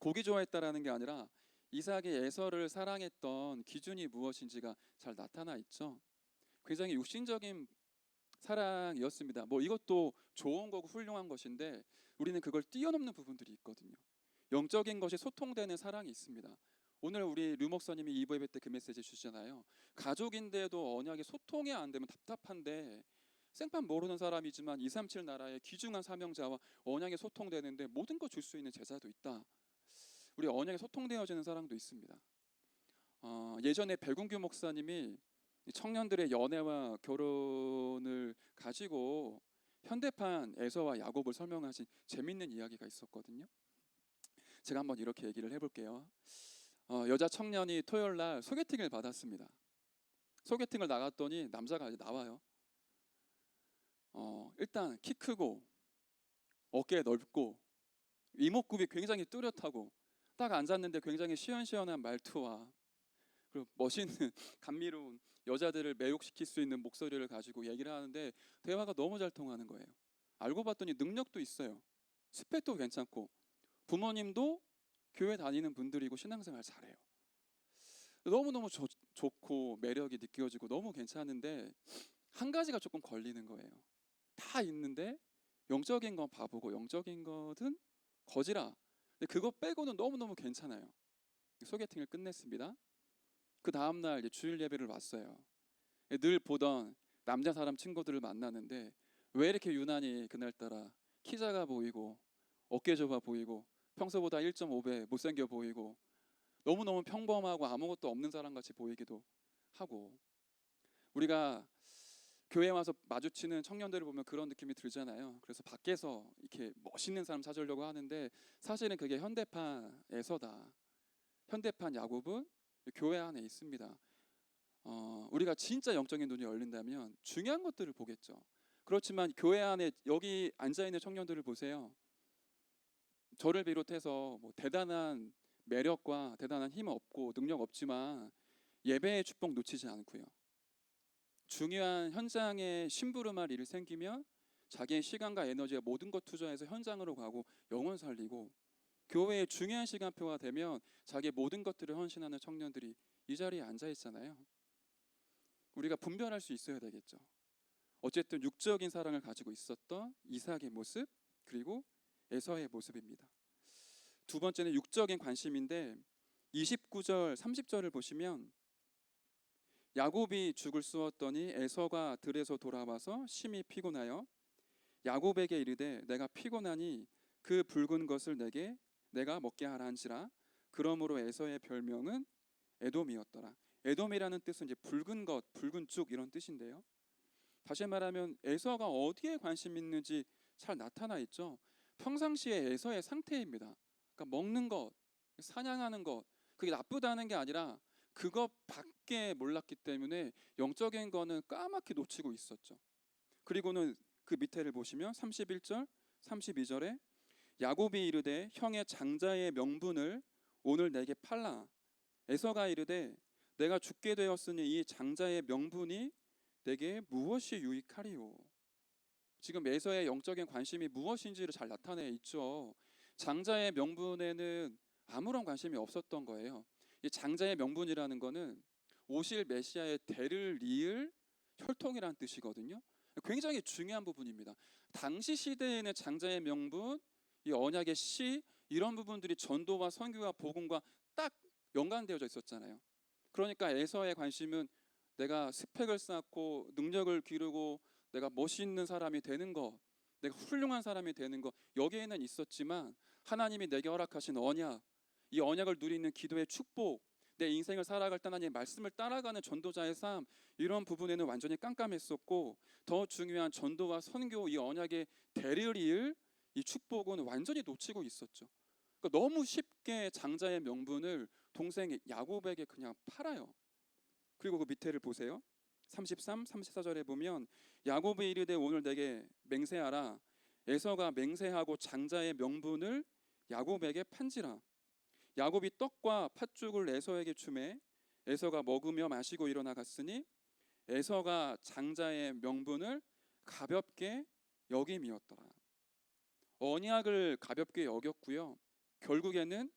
고기 좋아했다라는 게 아니라 이삭이 에서를 사랑했던 기준이 무엇인지가 잘 나타나 있죠. 굉장히 육신적인 사랑이었습니다. 뭐 이것도 좋은 거고 훌륭한 것인데 우리는 그걸 뛰어넘는 부분들이 있거든요. 영적인 것이 소통되는 사랑이 있습니다. 오늘 우리 류 목사님이 2부 예배 때 그 메시지 주시잖아요. 가족인데도 언약이 소통이 안 되면 답답한데, 생판 모르는 사람이지만 237 나라의 귀중한 사명자와 언약이 소통되는데 모든 거 줄 수 있는 제자도 있다. 우리 언약이 소통되어지는 사랑도 있습니다. 예전에 백운규 목사님이 청년들의 연애와 결혼을 가지고 현대판 에서와 야곱을 설명하신 재밌는 이야기가 있었거든요. 제가 한번 이렇게 얘기를 해볼게요. 여자 청년이 토요일 날 소개팅을 받았습니다. 소개팅을 나갔더니 남자가 이제 나와요. 일단 키 크고 어깨 넓고 이목구비 굉장히 뚜렷하고, 딱 앉았는데 굉장히 시원시원한 말투와 그리고 멋있는 감미로운 여자들을 매혹시킬 수 있는 목소리를 가지고 얘기를 하는데 대화가 너무 잘 통하는 거예요. 알고 봤더니 능력도 있어요. 스펙도 괜찮고 부모님도 교회 다니는 분들이고 신앙생활 잘해요. 너무너무 좋고 매력이 느껴지고 너무 괜찮은데 한 가지가 조금 걸리는 거예요. 다 있는데 영적인 건 바보고 영적인 것은 거지라. 근데 그거 빼고는 너무너무 괜찮아요. 소개팅을 끝냈습니다. 그 다음날 이제 주일 예배를 왔어요. 늘 보던 남자 사람 친구들을 만나는데 왜 이렇게 유난히 그날따라 키 작아 보이고 어깨 좁아 보이고 평소보다 1.5배 못생겨 보이고 너무너무 평범하고 아무것도 없는 사람 같이 보이기도 하고, 우리가 교회 와서 마주치는 청년들을 보면 그런 느낌이 들잖아요. 그래서 밖에서 이렇게 멋있는 사람 찾으려고 하는데 사실은 그게 현대판에서다. 현대판 야곱은 교회 안에 있습니다. 우리가 진짜 영적인 눈이 열린다면 중요한 것들을 보겠죠. 그렇지만 교회 안에 여기 앉아 있는 청년들을 보세요. 저를 비롯해서 뭐 대단한 매력과 대단한 힘 없고 능력 없지만 예배의 축복 놓치지 않고요. 중요한 현장에 심부름할 일이 생기면 자기의 시간과 에너지와 모든 것 투자해서 현장으로 가고 영혼 살리고, 교회의 중요한 시간표가 되면 자기의 모든 것들을 헌신하는 청년들이 이 자리에 앉아 있잖아요. 우리가 분별할 수 있어야 되겠죠. 어쨌든 육적인 사랑을 가지고 있었던 이삭의 모습, 그리고 에서의 모습입니다. 두 번째는 육적인 관심인데 29절 30절을 보시면 야곱이 죽을 쑤었더니 에서가 들에서 돌아와서 심히 피곤하여 야곱에게 이르되 내가 피곤하니 그 붉은 것을 내가 먹게 하라 한지라. 그러므로 에서의 별명은 에돔이었더라. 에돔이라는 뜻은 이제 붉은 것, 붉은 쭉 이런 뜻인데요. 다시 말하면 에서가 어디에 관심 있는지 잘 나타나 있죠. 평상시에 에서의 상태입니다. 그러니까 먹는 것, 사냥하는 것, 그게 나쁘다는 게 아니라 그것밖에 몰랐기 때문에 영적인 거는 까맣게 놓치고 있었죠. 그리고는 그 밑에를 보시면 31절, 32절에 야곱이 이르되 형의 장자의 명분을 오늘 내게 팔라. 에서가 이르되 내가 죽게 되었으니 이 장자의 명분이 내게 무엇이 유익하리요. 지금 에서의 영적인 관심이 무엇인지를 잘 나타내 있죠. 장자의 명분에는 아무런 관심이 없었던 거예요. 이 장자의 명분이라는 거는 오실 메시아의 대를 이을 혈통이라는 뜻이거든요. 굉장히 중요한 부분입니다. 당시 시대에는 장자의 명분, 이 언약의 씨, 이런 부분들이 전도와 선교와 복음과 딱 연관되어져 있었잖아요. 그러니까 에서의 관심은 내가 스펙을 쌓고 능력을 기르고 내가 멋있는 사람이 되는 것, 내가 훌륭한 사람이 되는 것, 여기에는 있었지만 하나님이 내게 허락하신 언약, 이 언약을 누리는 기도의 축복, 내 인생을 살아갈 때 하나님의 말씀을 따라가는 전도자의 삶, 이런 부분에는 완전히 깜깜했었고, 더 중요한 전도와 선교, 이 언약의 대를 이을 이 축복은 완전히 놓치고 있었죠. 그러니까 너무 쉽게 장자의 명분을 동생 야곱에게 그냥 팔아요. 그리고 그 밑에를 보세요. 33, 34절에 보면 야곱이 이르되 오늘 내게 맹세하라. 에서가 맹세하고 장자의 명분을 야곱에게 판지라. 야곱이 떡과 팥죽을 에서에게 주매 에서가 먹으며 마시고 일어나 갔으니 에서가 장자의 명분을 가볍게 여김이었더라. 언약을 가볍게 여겼고요. 결국에는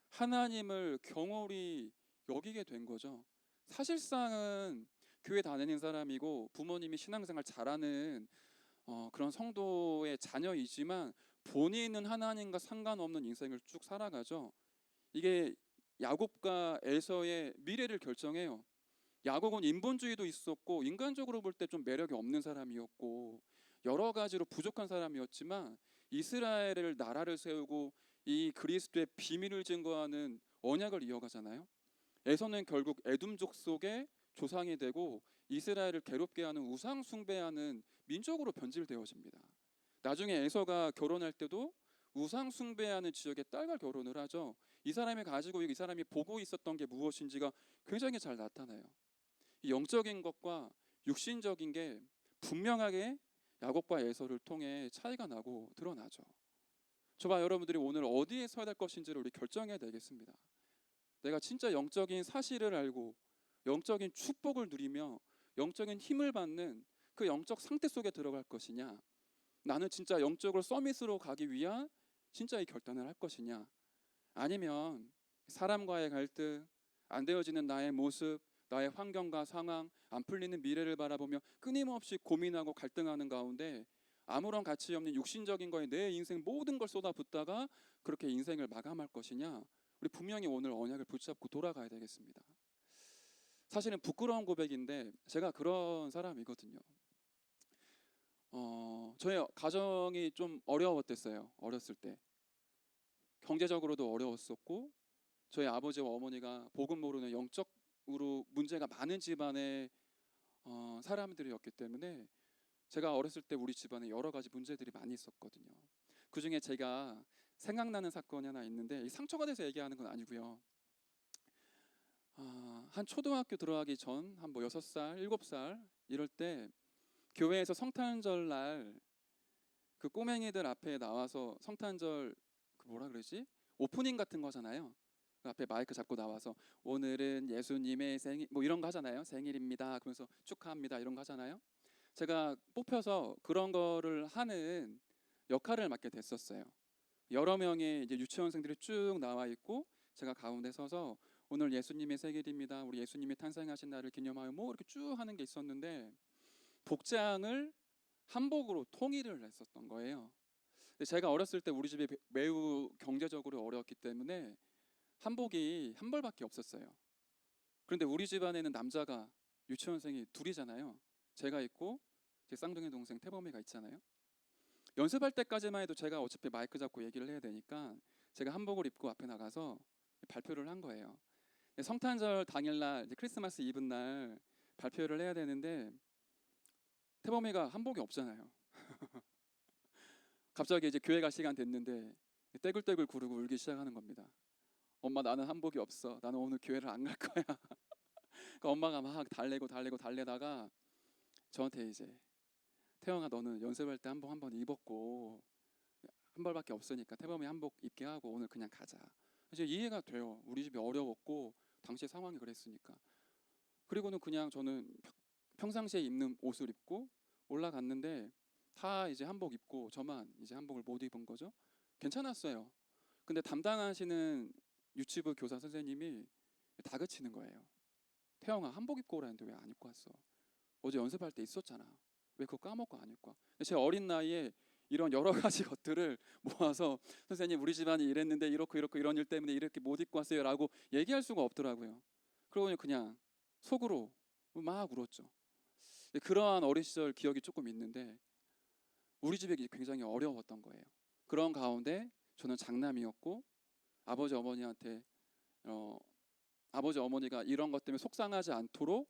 하나님을 경홀히 여기게 된 거죠. 사실상은 교회 다니는 사람이고 부모님이 신앙생활 잘하는 그런 성도의 자녀이지만 본인은 하나님과 상관없는 인생을 쭉 살아가죠. 이게 야곱과 에서의 미래를 결정해요. 야곱은 인본주의도 있었고 인간적으로 볼 때 좀 매력이 없는 사람이었고 여러 가지로 부족한 사람이었지만 이스라엘을 나라를 세우고 이 그리스도의 비밀을 증거하는 언약을 이어가잖아요. 에서는 결국 에돔족 속의 조상이 되고 이스라엘을 괴롭게 하는 우상 숭배하는 민족으로 변질되어집니다. 나중에 에서가 결혼할 때도 우상 숭배하는 지역의 딸과 결혼을 하죠. 이 사람이 가지고 이 사람이 보고 있었던 게 무엇인지가 굉장히 잘 나타나요. 이 영적인 것과 육신적인 게 분명하게 야곱과 에서를 통해 차이가 나고 드러나죠. 저와 여러분들이 오늘 어디에 서야 될 것인지를 우리 결정해야 되겠습니다. 내가 진짜 영적인 사실을 알고 영적인 축복을 누리며 영적인 힘을 받는 그 영적 상태 속에 들어갈 것이냐, 나는 진짜 영적으로 서밋으로 가기 위한 진짜 이 결단을 할 것이냐, 아니면 사람과의 갈등, 안 되어지는 나의 모습, 나의 환경과 상황, 안 풀리는 미래를 바라보며 끊임없이 고민하고 갈등하는 가운데 아무런 가치 없는 육신적인 거에 내 인생 모든 걸 쏟아붓다가 그렇게 인생을 마감할 것이냐, 우리 분명히 오늘 언약을 붙잡고 돌아가야 되겠습니다. 사실은 부끄러운 고백인데 제가 그런 사람이거든요. 저의 가정이 좀 어려웠댔어요. 어렸을 때 경제적으로도 어려웠었고 저희 아버지와 어머니가 복음 모르는 영적으로 문제가 많은 집안의 사람들이었기 때문에 제가 어렸을 때 우리 집안에 여러 가지 문제들이 많이 있었거든요. 그 중에 제가 생각나는 사건이 하나 있는데 이 상처가 돼서 얘기하는 건 아니고요. 한 초등학교 들어가기 전 한 뭐 6살, 7살 이럴 때 교회에서 성탄절 날 그 꼬맹이들 앞에 나와서 성탄절 그 뭐라 그러지? 오프닝 같은 거잖아요. 그 앞에 마이크 잡고 나와서 오늘은 예수님의 생일 뭐 이런 거 하잖아요. 생일입니다. 그러면서 축하합니다. 이런 거 하잖아요. 제가 뽑혀서 그런 거를 하는 역할을 맡게 됐었어요. 여러 명의 이제 유치원생들이 쭉 나와 있고 제가 가운데 서서 오늘 예수님의 생일입니다. 우리 예수님이 탄생하신 날을 기념하여 뭐 이렇게 쭉 하는 게 있었는데 복장을 한복으로 통일을 했었던 거예요. 근데 제가 어렸을 때 우리 집이 매우 경제적으로 어려웠기 때문에 한복이 한 벌밖에 없었어요. 그런데 우리 집안에는 남자가 유치원생이 둘이잖아요. 제가 있고 제 쌍둥이 동생 태범이가 있잖아요. 연습할 때까지만 해도 제가 어차피 마이크 잡고 얘기를 해야 되니까 제가 한복을 입고 앞에 나가서 발표를 한 거예요. 성탄절 당일날 크리스마스 이브 날 발표를 해야 되는데 태범이가 한복이 없잖아요. 갑자기 이제 교회 갈 시간 됐는데 떼굴떼굴 구르고 울기 시작하는 겁니다. 엄마 나는 한복이 없어. 나는 오늘 교회를 안 갈 거야. 그러니까 엄마가 막 달래다가 저한테 이제 태영아 너는 연습할 때 한복 한번 입었고 한 벌밖에 없으니까 태범이 한복 입게 하고 오늘 그냥 가자. 이제 이해가 돼요. 우리 집이 어려웠고 당시 상황이 그랬으니까. 그리고는 그냥 저는 평상시에 입는 옷을 입고 올라갔는데 다 이제 한복 입고 저만 이제 한복을 못 입은 거죠. 괜찮았어요. 근데 담당하시는 유치부 교사 선생님이 다그치는 거예요. 태영아 한복 입고 오라는데 왜 안 입고 왔어? 어제 연습할 때 있었잖아. 왜 그거 까먹고 안 입고 와? 제 어린 나이에 이런 여러 가지 것들을 모아서 선생님 우리 집안이 이랬는데 이렇고 이런 일 때문에 이렇게 못 입고 왔어요라고 얘기할 수가 없더라고요. 그러고 그냥 속으로 막 울었죠. 그러한 어린 시절 기억이 조금 있는데 우리 집이 굉장히 어려웠던 거예요. 그런 가운데 저는 장남이었고 아버지 어머니한테 아버지 어머니가 이런 것 때문에 속상하지 않도록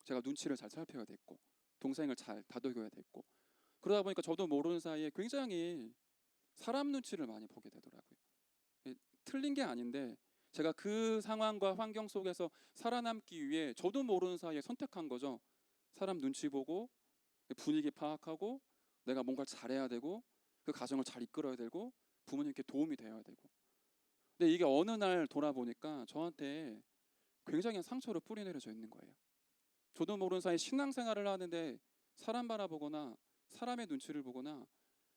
제가 눈치를 잘 살펴야 됐고 동생을 잘 다독여야 됐고 그러다 보니까 저도 모르는 사이에 굉장히 사람 눈치를 많이 보게 되더라고요. 틀린 게 아닌데 제가 그 상황과 환경 속에서 살아남기 위해 저도 모르는 사이에 선택한 거죠. 사람 눈치 보고 분위기 파악하고 내가 뭔가를 잘해야 되고 그 가정을 잘 이끌어야 되고 부모님께 도움이 되어야 되고. 근데 이게 어느 날 돌아보니까 저한테 굉장히 상처를 뿌리내려져 있는 거예요. 저도 모르는 사이에 신앙생활을 하는데 사람 바라보거나 사람의 눈치를 보거나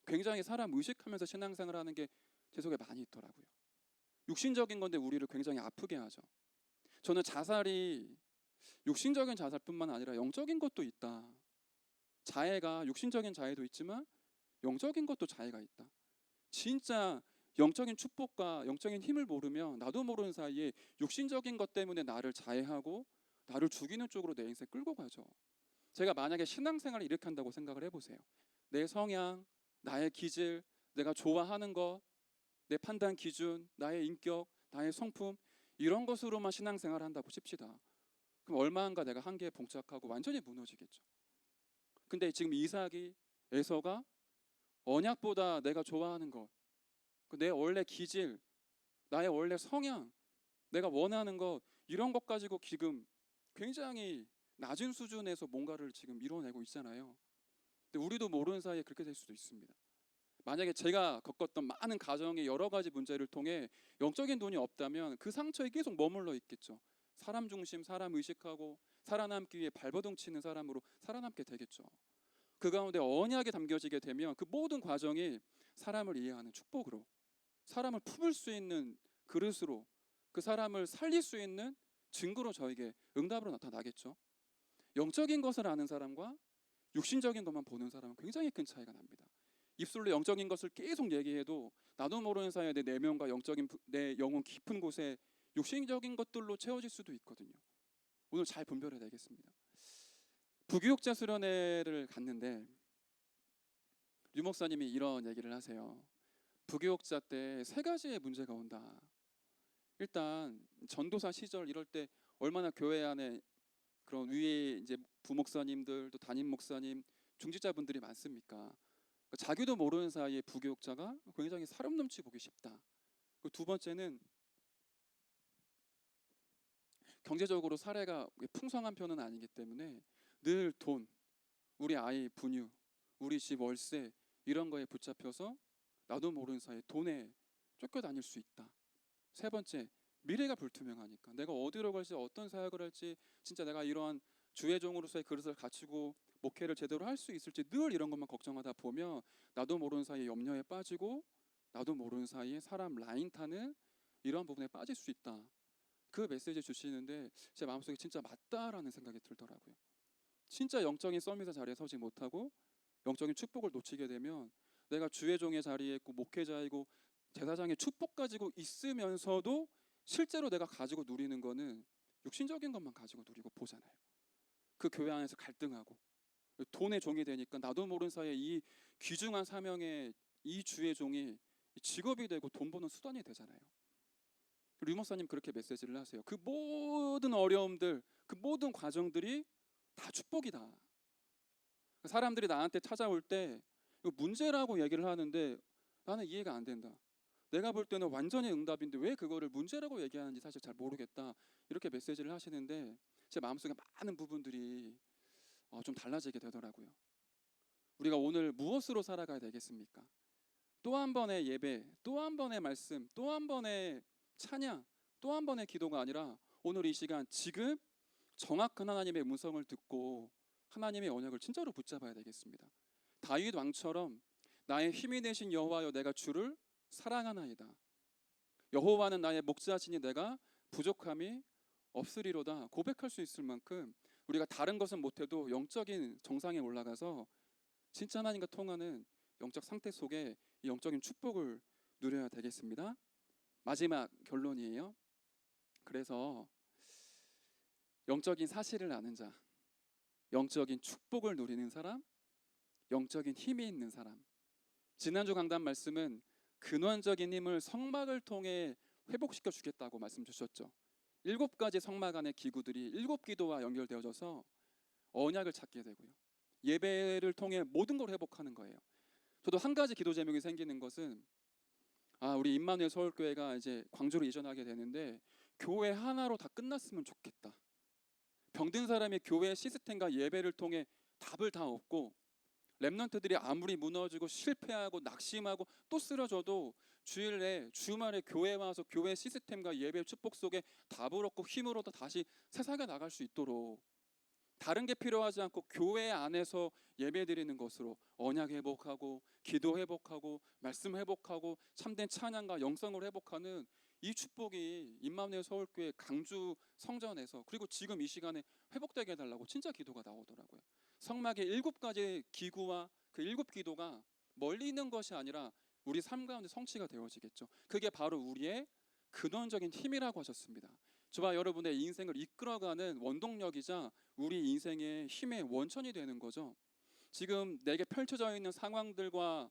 굉장히 사람 의식하면서 신앙생활을 하는 게 제 속에 많이 있더라고요. 육신적인 건데 우리를 굉장히 아프게 하죠. 저는 자살이 육신적인 자살뿐만 아니라 영적인 것도 있다. 자해가 육신적인 자해도 있지만 영적인 것도 자해가 있다. 진짜 영적인 축복과 영적인 힘을 모르면 나도 모르는 사이에 육신적인 것 때문에 나를 자해하고 나를 죽이는 쪽으로 내 인생 끌고 가죠. 제가 만약에 신앙생활을 이렇게 한다고 생각을 해보세요. 내 성향, 나의 기질, 내가 좋아하는 것, 내 판단 기준, 나의 인격, 나의 성품 이런 것으로만 신앙생활을 한다고 칩시다. 그럼 얼마인가 내가 한계에 봉착하고 완전히 무너지겠죠. 근데 지금 이삭이 에서가 언약보다 내가 좋아하는 것, 내 원래 기질, 나의 원래 성향, 내가 원하는 것 이런 것 가지고 지금 굉장히 낮은 수준에서 뭔가를 지금 이뤄내고 있잖아요. 근데 우리도 모르는 사이에 그렇게 될 수도 있습니다. 만약에 제가 겪었던 많은 가정의 여러 가지 문제를 통해 영적인 돈이 없다면 그 상처에 계속 머물러 있겠죠. 사람 중심, 사람 의식하고 살아남기 위해 발버둥 치는 사람으로 살아남게 되겠죠. 그 가운데 언약이 담겨지게 되면 그 모든 과정이 사람을 이해하는 축복으로, 사람을 품을 수 있는 그릇으로, 그 사람을 살릴 수 있는 증거로 저에게 응답으로 나타나겠죠. 영적인 것을 아는 사람과 육신적인 것만 보는 사람은 굉장히 큰 차이가 납니다. 입술로 영적인 것을 계속 얘기해도 나도 모르는 사이에 내 내면과 내 영혼 깊은 곳에 육신적인 것들로 채워질 수도 있거든요. 오늘 잘 분별해야 되겠습니다. 부교육자 수련회를 갔는데 류 목사님이 이런 얘기를 하세요. 부교육자 때 세 가지의 문제가 온다. 일단 전도사 시절 이럴 때 얼마나 교회 안에 그런 위에 이제 부목사님들 또 담임 목사님 중직자분들이 많습니까? 자기도 모르는 사이에 부교육자가 굉장히 사람 눈치 보기 쉽다. 두 번째는 경제적으로 사례가 풍성한 편은 아니기 때문에 늘 돈, 우리 아이 분유, 우리 집 월세 이런 거에 붙잡혀서 나도 모르는 사이에 돈에 쫓겨다닐 수 있다. 세 번째, 미래가 불투명하니까 내가 어디로 갈지 어떤 사역을 할지 진짜 내가 이러한 주의 종으로서의 그릇을 갖추고 목회를 제대로 할 수 있을지 늘 이런 것만 걱정하다 보면 나도 모르는 사이에 염려에 빠지고 나도 모르는 사이에 사람 라인 타는 이러한 부분에 빠질 수 있다. 그 메시지 주시는데 제 마음속에 진짜 맞다라는 생각이 들더라고요. 진짜 영적인 서밋의 자리에 서지 못하고 영적인 축복을 놓치게 되면 내가 주의 종의 자리에 있고 목회자이고 제사장의 축복 가지고 있으면서도 실제로 내가 가지고 누리는 거는 육신적인 것만 가지고 누리고 보잖아요. 그 교회 안에서 갈등하고 돈의 종이 되니까 나도 모르는 사이에 이 귀중한 사명의 이 주의 종이 직업이 되고 돈 버는 수단이 되잖아요. 류 목사님 그렇게 메시지를 하세요. 그 모든 어려움들, 그 모든 과정들이 다 축복이다. 사람들이 나한테 찾아올 때 이거 문제라고 얘기를 하는데 나는 이해가 안 된다. 내가 볼 때는 완전히 응답인데 왜 그거를 문제라고 얘기하는지 사실 잘 모르겠다. 이렇게 메시지를 하시는데 제 마음속에 많은 부분들이 좀 달라지게 되더라고요. 우리가 오늘 무엇으로 살아가야 되겠습니까? 또 한 번의 예배, 또 한 번의 말씀, 또 한 번의 찬양, 또 한 번의 기도가 아니라 오늘 이 시간 지금 정확한 하나님의 음성을 듣고 하나님의 언약을 진짜로 붙잡아야 되겠습니다. 다윗 왕처럼 나의 힘이 되신 여호와여 내가 주를 사랑하나이다. 여호와는 나의 목자시니 내가 부족함이 없으리로다 고백할 수 있을 만큼 우리가 다른 것은 못해도 영적인 정상에 올라가서 진짜 하나님과 통하는 영적 상태 속에 이 영적인 축복을 누려야 되겠습니다. 마지막 결론이에요. 그래서 영적인 사실을 아는 자, 영적인 축복을 누리는 사람, 영적인 힘이 있는 사람. 지난주 강단 말씀은 근원적인 힘을 성막을 통해 회복시켜 주겠다고 말씀 주셨죠. 7가지 성막 안의 기구들이 7기도와 연결되어져서 언약을 찾게 되고요. 예배를 통해 모든 걸 회복하는 거예요. 저도 한 가지 기도 제목이 생기는 것은 우리 임마누엘 서울교회가 이제 광주로 이전하게 되는데 교회 하나로 다 끝났으면 좋겠다. 병든 사람이 교회 시스템과 예배를 통해 답을 다 얻고 렘넌트들이 아무리 무너지고 실패하고 낙심하고 또 쓰러져도 주일에 주말에 교회 와서 교회 시스템과 예배 축복 속에 답을 얻고 힘을 얻어 다시 세상에 나갈 수 있도록, 다른 게 필요하지 않고 교회 안에서 예배 드리는 것으로 언약 회복하고 기도 회복하고 말씀 회복하고 참된 찬양과 영성을 회복하는 이 축복이 임마누엘 서울교회 강주 성전에서, 그리고 지금 이 시간에 회복되게 해달라고 진짜 기도가 나오더라고요. 성막의 7가지 기구와 그 7기도가 멀리 있는 것이 아니라 우리 삶 가운데 성취가 되어지겠죠. 그게 바로 우리의 근원적인 힘이라고 하셨습니다. 저와 여러분의 인생을 이끌어가는 원동력이자 우리 인생의 힘의 원천이 되는 거죠. 지금 내게 펼쳐져 있는 상황들과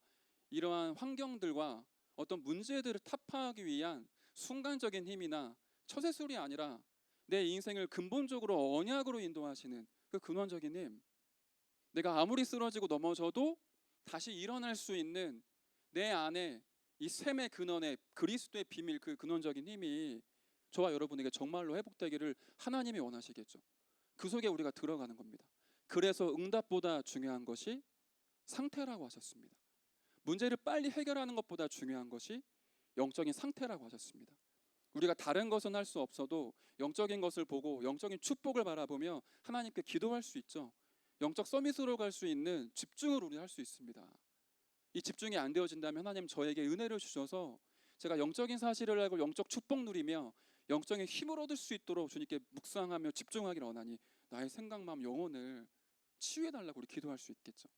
이러한 환경들과 어떤 문제들을 타파하기 위한 순간적인 힘이나 처세술이 아니라 내 인생을 근본적으로 언약으로 인도하시는 그 근원적인 힘, 내가 아무리 쓰러지고 넘어져도 다시 일어날 수 있는 내 안에 이 샘의 근원에 그리스도의 비밀, 그 근원적인 힘이 저와 여러분에게 정말로 회복되기를 하나님이 원하시겠죠. 그 속에 우리가 들어가는 겁니다. 그래서 응답보다 중요한 것이 상태라고 하셨습니다. 문제를 빨리 해결하는 것보다 중요한 것이 영적인 상태라고 하셨습니다. 우리가 다른 것은 할 수 없어도 영적인 것을 보고 영적인 축복을 바라보며 하나님께 기도할 수 있죠. 영적 서밋으로 갈 수 있는 집중을 우리 할 수 있습니다. 이 집중이 안 되어진다면 하나님 저에게 은혜를 주셔서 제가 영적인 사실을 알고 영적 축복 누리며 영적인 힘을 얻을 수 있도록 주님께 묵상하며 집중하기를 원하니 나의 생각, 마음, 영혼을 치유해달라고 우리 기도할 수 있겠죠.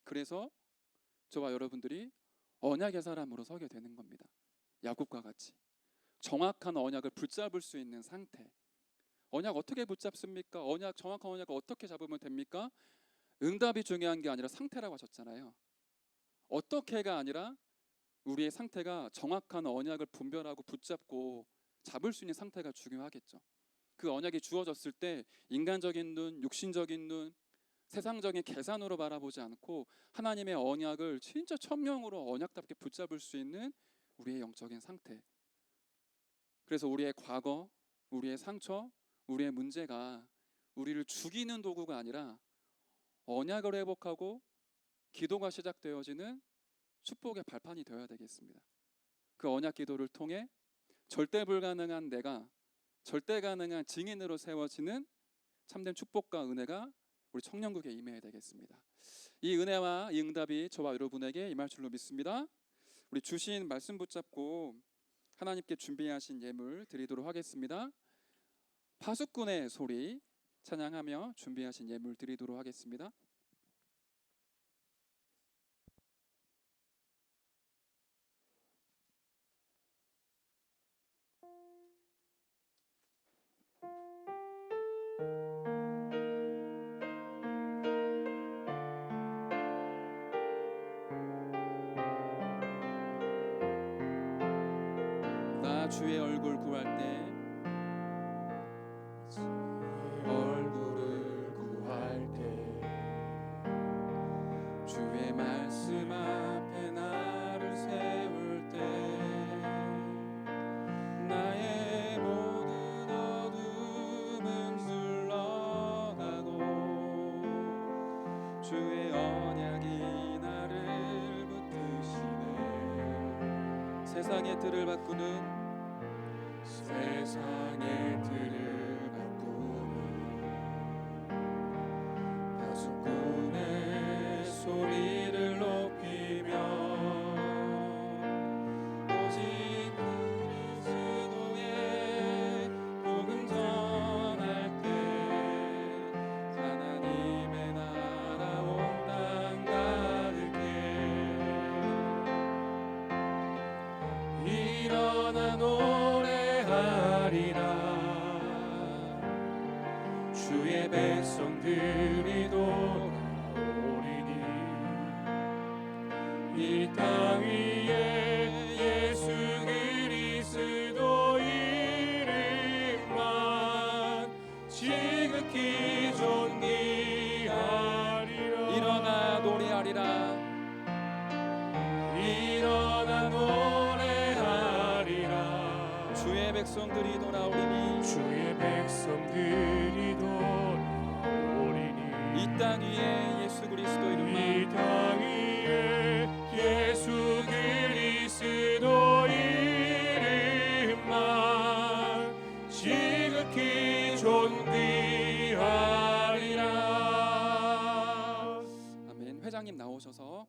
그래서 저와 여러분들이 언약의 사람으로 서게 되는 겁니다. 야곱과 같이 정확한 언약을 붙잡을 수 있는 상태. 언약 어떻게 붙잡습니까? 정확한 언약을 어떻게 잡으면 됩니까? 응답이 중요한 게 아니라 상태라고 하셨잖아요. 어떻게가 아니라 우리의 상태가 정확한 언약을 분별하고 붙잡고 잡을 수 있는 상태가 중요하겠죠. 그 언약이 주어졌을 때 인간적인 눈, 육신적인 눈, 세상적인 계산으로 바라보지 않고 하나님의 언약을 진짜 천명으로 언약답게 붙잡을 수 있는 우리의 영적인 상태. 그래서 우리의 과거, 우리의 상처, 우리의 문제가 우리를 죽이는 도구가 아니라 언약을 회복하고 기도가 시작되어지는 축복의 발판이 되어야 되겠습니다. 그 언약 기도를 통해 절대 불가능한 내가 절대 가능한 증인으로 세워지는 참된 축복과 은혜가 우리 청년국에 임해야 되겠습니다. 이 은혜와 이 응답이 저와 여러분에게 임할 줄로 믿습니다. 우리 주신 말씀 붙잡고 하나님께 준비하신 예물 드리도록 하겠습니다. 파수꾼의 소리 찬양하며 준비하신 예물 드리도록 하겠습니다. 나 주의 얼굴 구할 때 얼굴을 구할 때 주의 말씀 앞에 나를 세울 때 나의 모든 어둠은 물러가고 주의 언약이 나를 붙드시네. 세상의 틀을 바꾸는 세상의 틀을 바꾸는 파수꾼의 소리를 높이며 오직 그리스도의 복음 전할 때 하나님의 나라 온 땅 가득해. 일어나 노래하리라. 주의 백성들이 돌아오리니 이 땅 위에 예수 그리스도 이름만 지극히 존귀하리라. 일어나 노래하리라. 일어나 노래하리라. 주의 백성들이 돌아오리니 주의 백성들이 돌아오리니 이 땅 위에 예수 그리스도 이 이름만 땅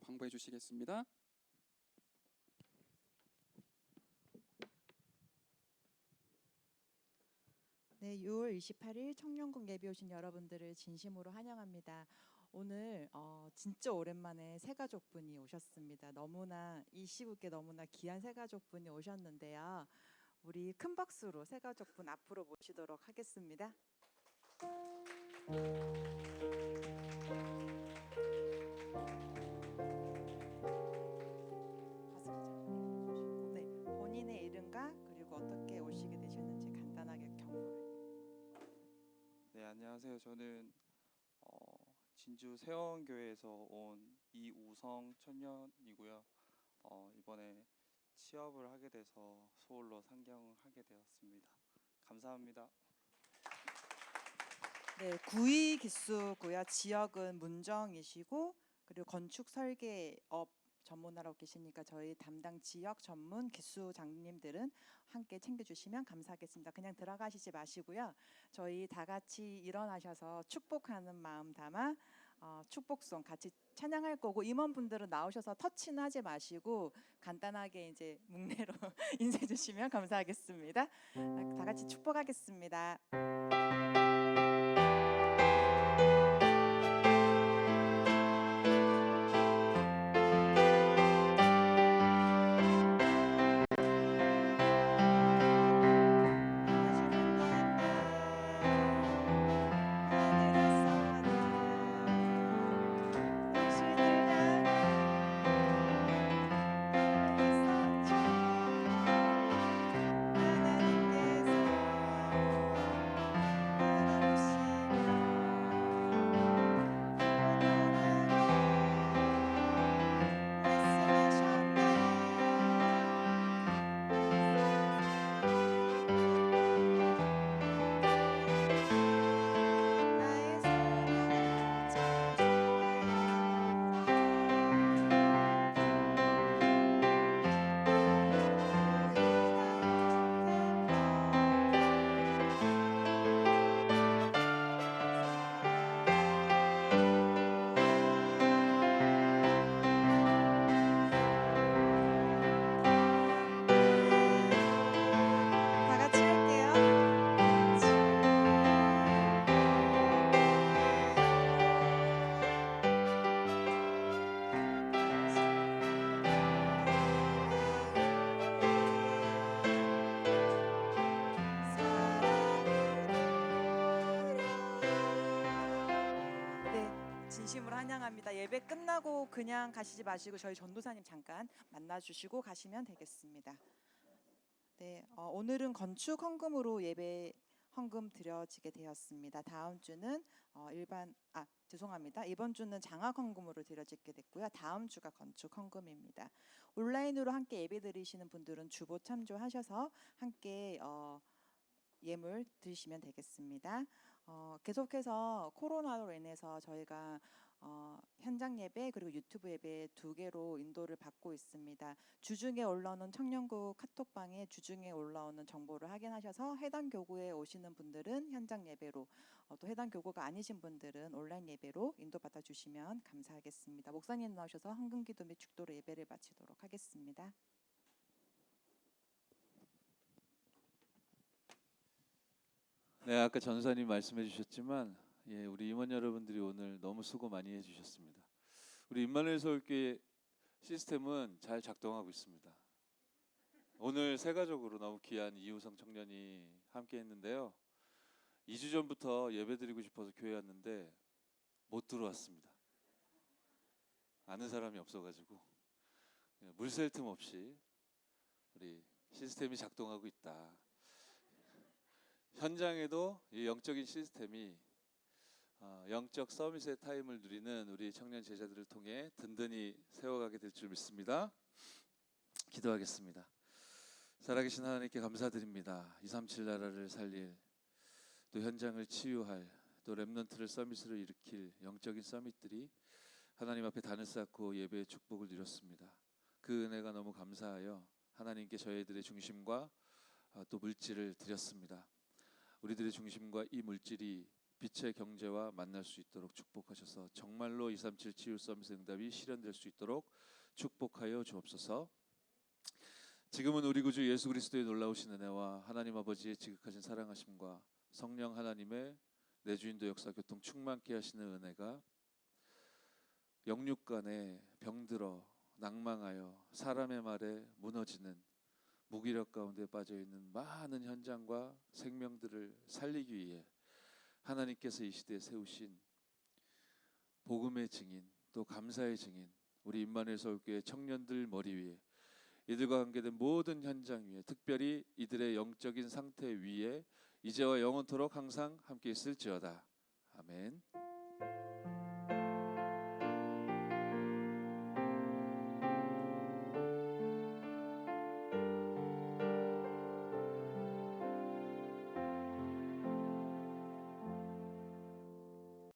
광고해 주시겠습니다. 네, 6월 28일 청년국 예배 오신 여러분들을 진심으로 환영합니다. 오늘 진짜 오랜만에 새 가족분이 오셨습니다. 너무나 이 시국에 너무나 귀한 새 가족분이 오셨는데요. 우리 큰 박수로 새 가족분 앞으로 모시도록 하겠습니다. 박수 잘 주시고, 네, 본인의 이름과 그리고 어떻게 오시게 되셨는지 간단하게 경로를. 네, 안녕하세요. 저는 진주 세원교회에서 온 이우성 청년이고요. 이번에 취업을 하게 돼서 서울로 상경하게 되었습니다. 감사합니다. 네, 구이 기수고요. 지역은 문정이시고 그리고 건축 설계업 전문하러 계시니까 저희 담당 지역 전문 기수장님들은 함께 챙겨주시면 감사하겠습니다. 그냥 들어가시지 마시고요. 저희 다 같이 일어나셔서 축복하는 마음 담아 축복송 같이 찬양할 거고, 임원분들은 나오셔서 터치는 하지 마시고 간단하게 이제 묵례로 인사해 주시면 감사하겠습니다. 다 같이 축복하겠습니다. 다 같이 할게요. 네, 진심으로 환영합니다. 예배 끝나고 그냥 가시지 마시고 저희 전도사님 잠깐 만나주시고 가시면 되겠습니다. 네, 오늘은 건축 헌금으로 예배 헌금 드려지게 되었습니다. 다음 주는 죄송합니다. 이번 주는 장학 헌금으로 드려지게 됐고요. 다음 주가 건축 헌금입니다. 온라인으로 함께 예배 드리시는 분들은 주보 참조하셔서 함께 예물 드리시면 되겠습니다. 계속해서 코로나로 인해서 저희가 현장 예배 그리고 유튜브 예배 두 개로 인도를 받고 있습니다. 주중에 올라오는 청년국 카톡방에 주중에 올라오는 정보를 확인하셔서 해당 교구에 오시는 분들은 현장 예배로, 또 해당 교구가 아니신 분들은 온라인 예배로 인도받아 주시면 감사하겠습니다. 목사님 나오셔서 헌금기도 및 축도로 예배를 마치도록 하겠습니다. 네, 아까 전사님 말씀해 주셨지만 우리 임원 여러분들이 오늘 너무 수고 많이 해주셨습니다. 우리 임마누엘 서울교회 시스템은 잘 작동하고 있습니다. 오늘 새 가족으로 너무 귀한 이우성 청년이 함께 했는데요. 2주 전부터 예배드리고 싶어서 교회 왔는데 못 들어왔습니다. 아는 사람이 없어가지고 물샐 틈 없이 우리 시스템이 작동하고 있다. 현장에도 이 영적인 시스템이 영적 서밋의 타임을 누리는 우리 청년 제자들을 통해 든든히 세워가게 될 줄 믿습니다. 기도하겠습니다. 살아계신 하나님께 감사드립니다. 237 나라를 살릴, 또 현장을 치유할, 또 렘넌트를 서밋으로 일으킬 영적인 서밋들이 하나님 앞에 단을 쌓고 예배의 축복을 누렸습니다. 그 은혜가 너무 감사하여 하나님께 저희들의 중심과 또 물질을 드렸습니다. 우리들의 중심과 이 물질이 빛의 경제와 만날 수 있도록 축복하셔서 정말로 237 치유 서비스 응답이 실현될 수 있도록 축복하여 주옵소서. 지금은 우리 구주 예수 그리스도의 놀라우신 은혜와 하나님 아버지의 지극하신 사랑하심과 성령 하나님의 내주인도 역사 교통 충만케 하시는 은혜가 영육 간에 병들어 낭망하여 사람의 말에 무너지는 무기력 가운데 빠져있는 많은 현장과 생명들을 살리기 위해 하나님께서 이 시대에 세우신 복음의 증인 또 감사의 증인 우리 임마누엘 서울교회 청년들 머리 위에 이들과 관계된 모든 현장 위에 특별히 이들의 영적인 상태 위에 이제와 영원토록 항상 함께 있을지어다. 아멘.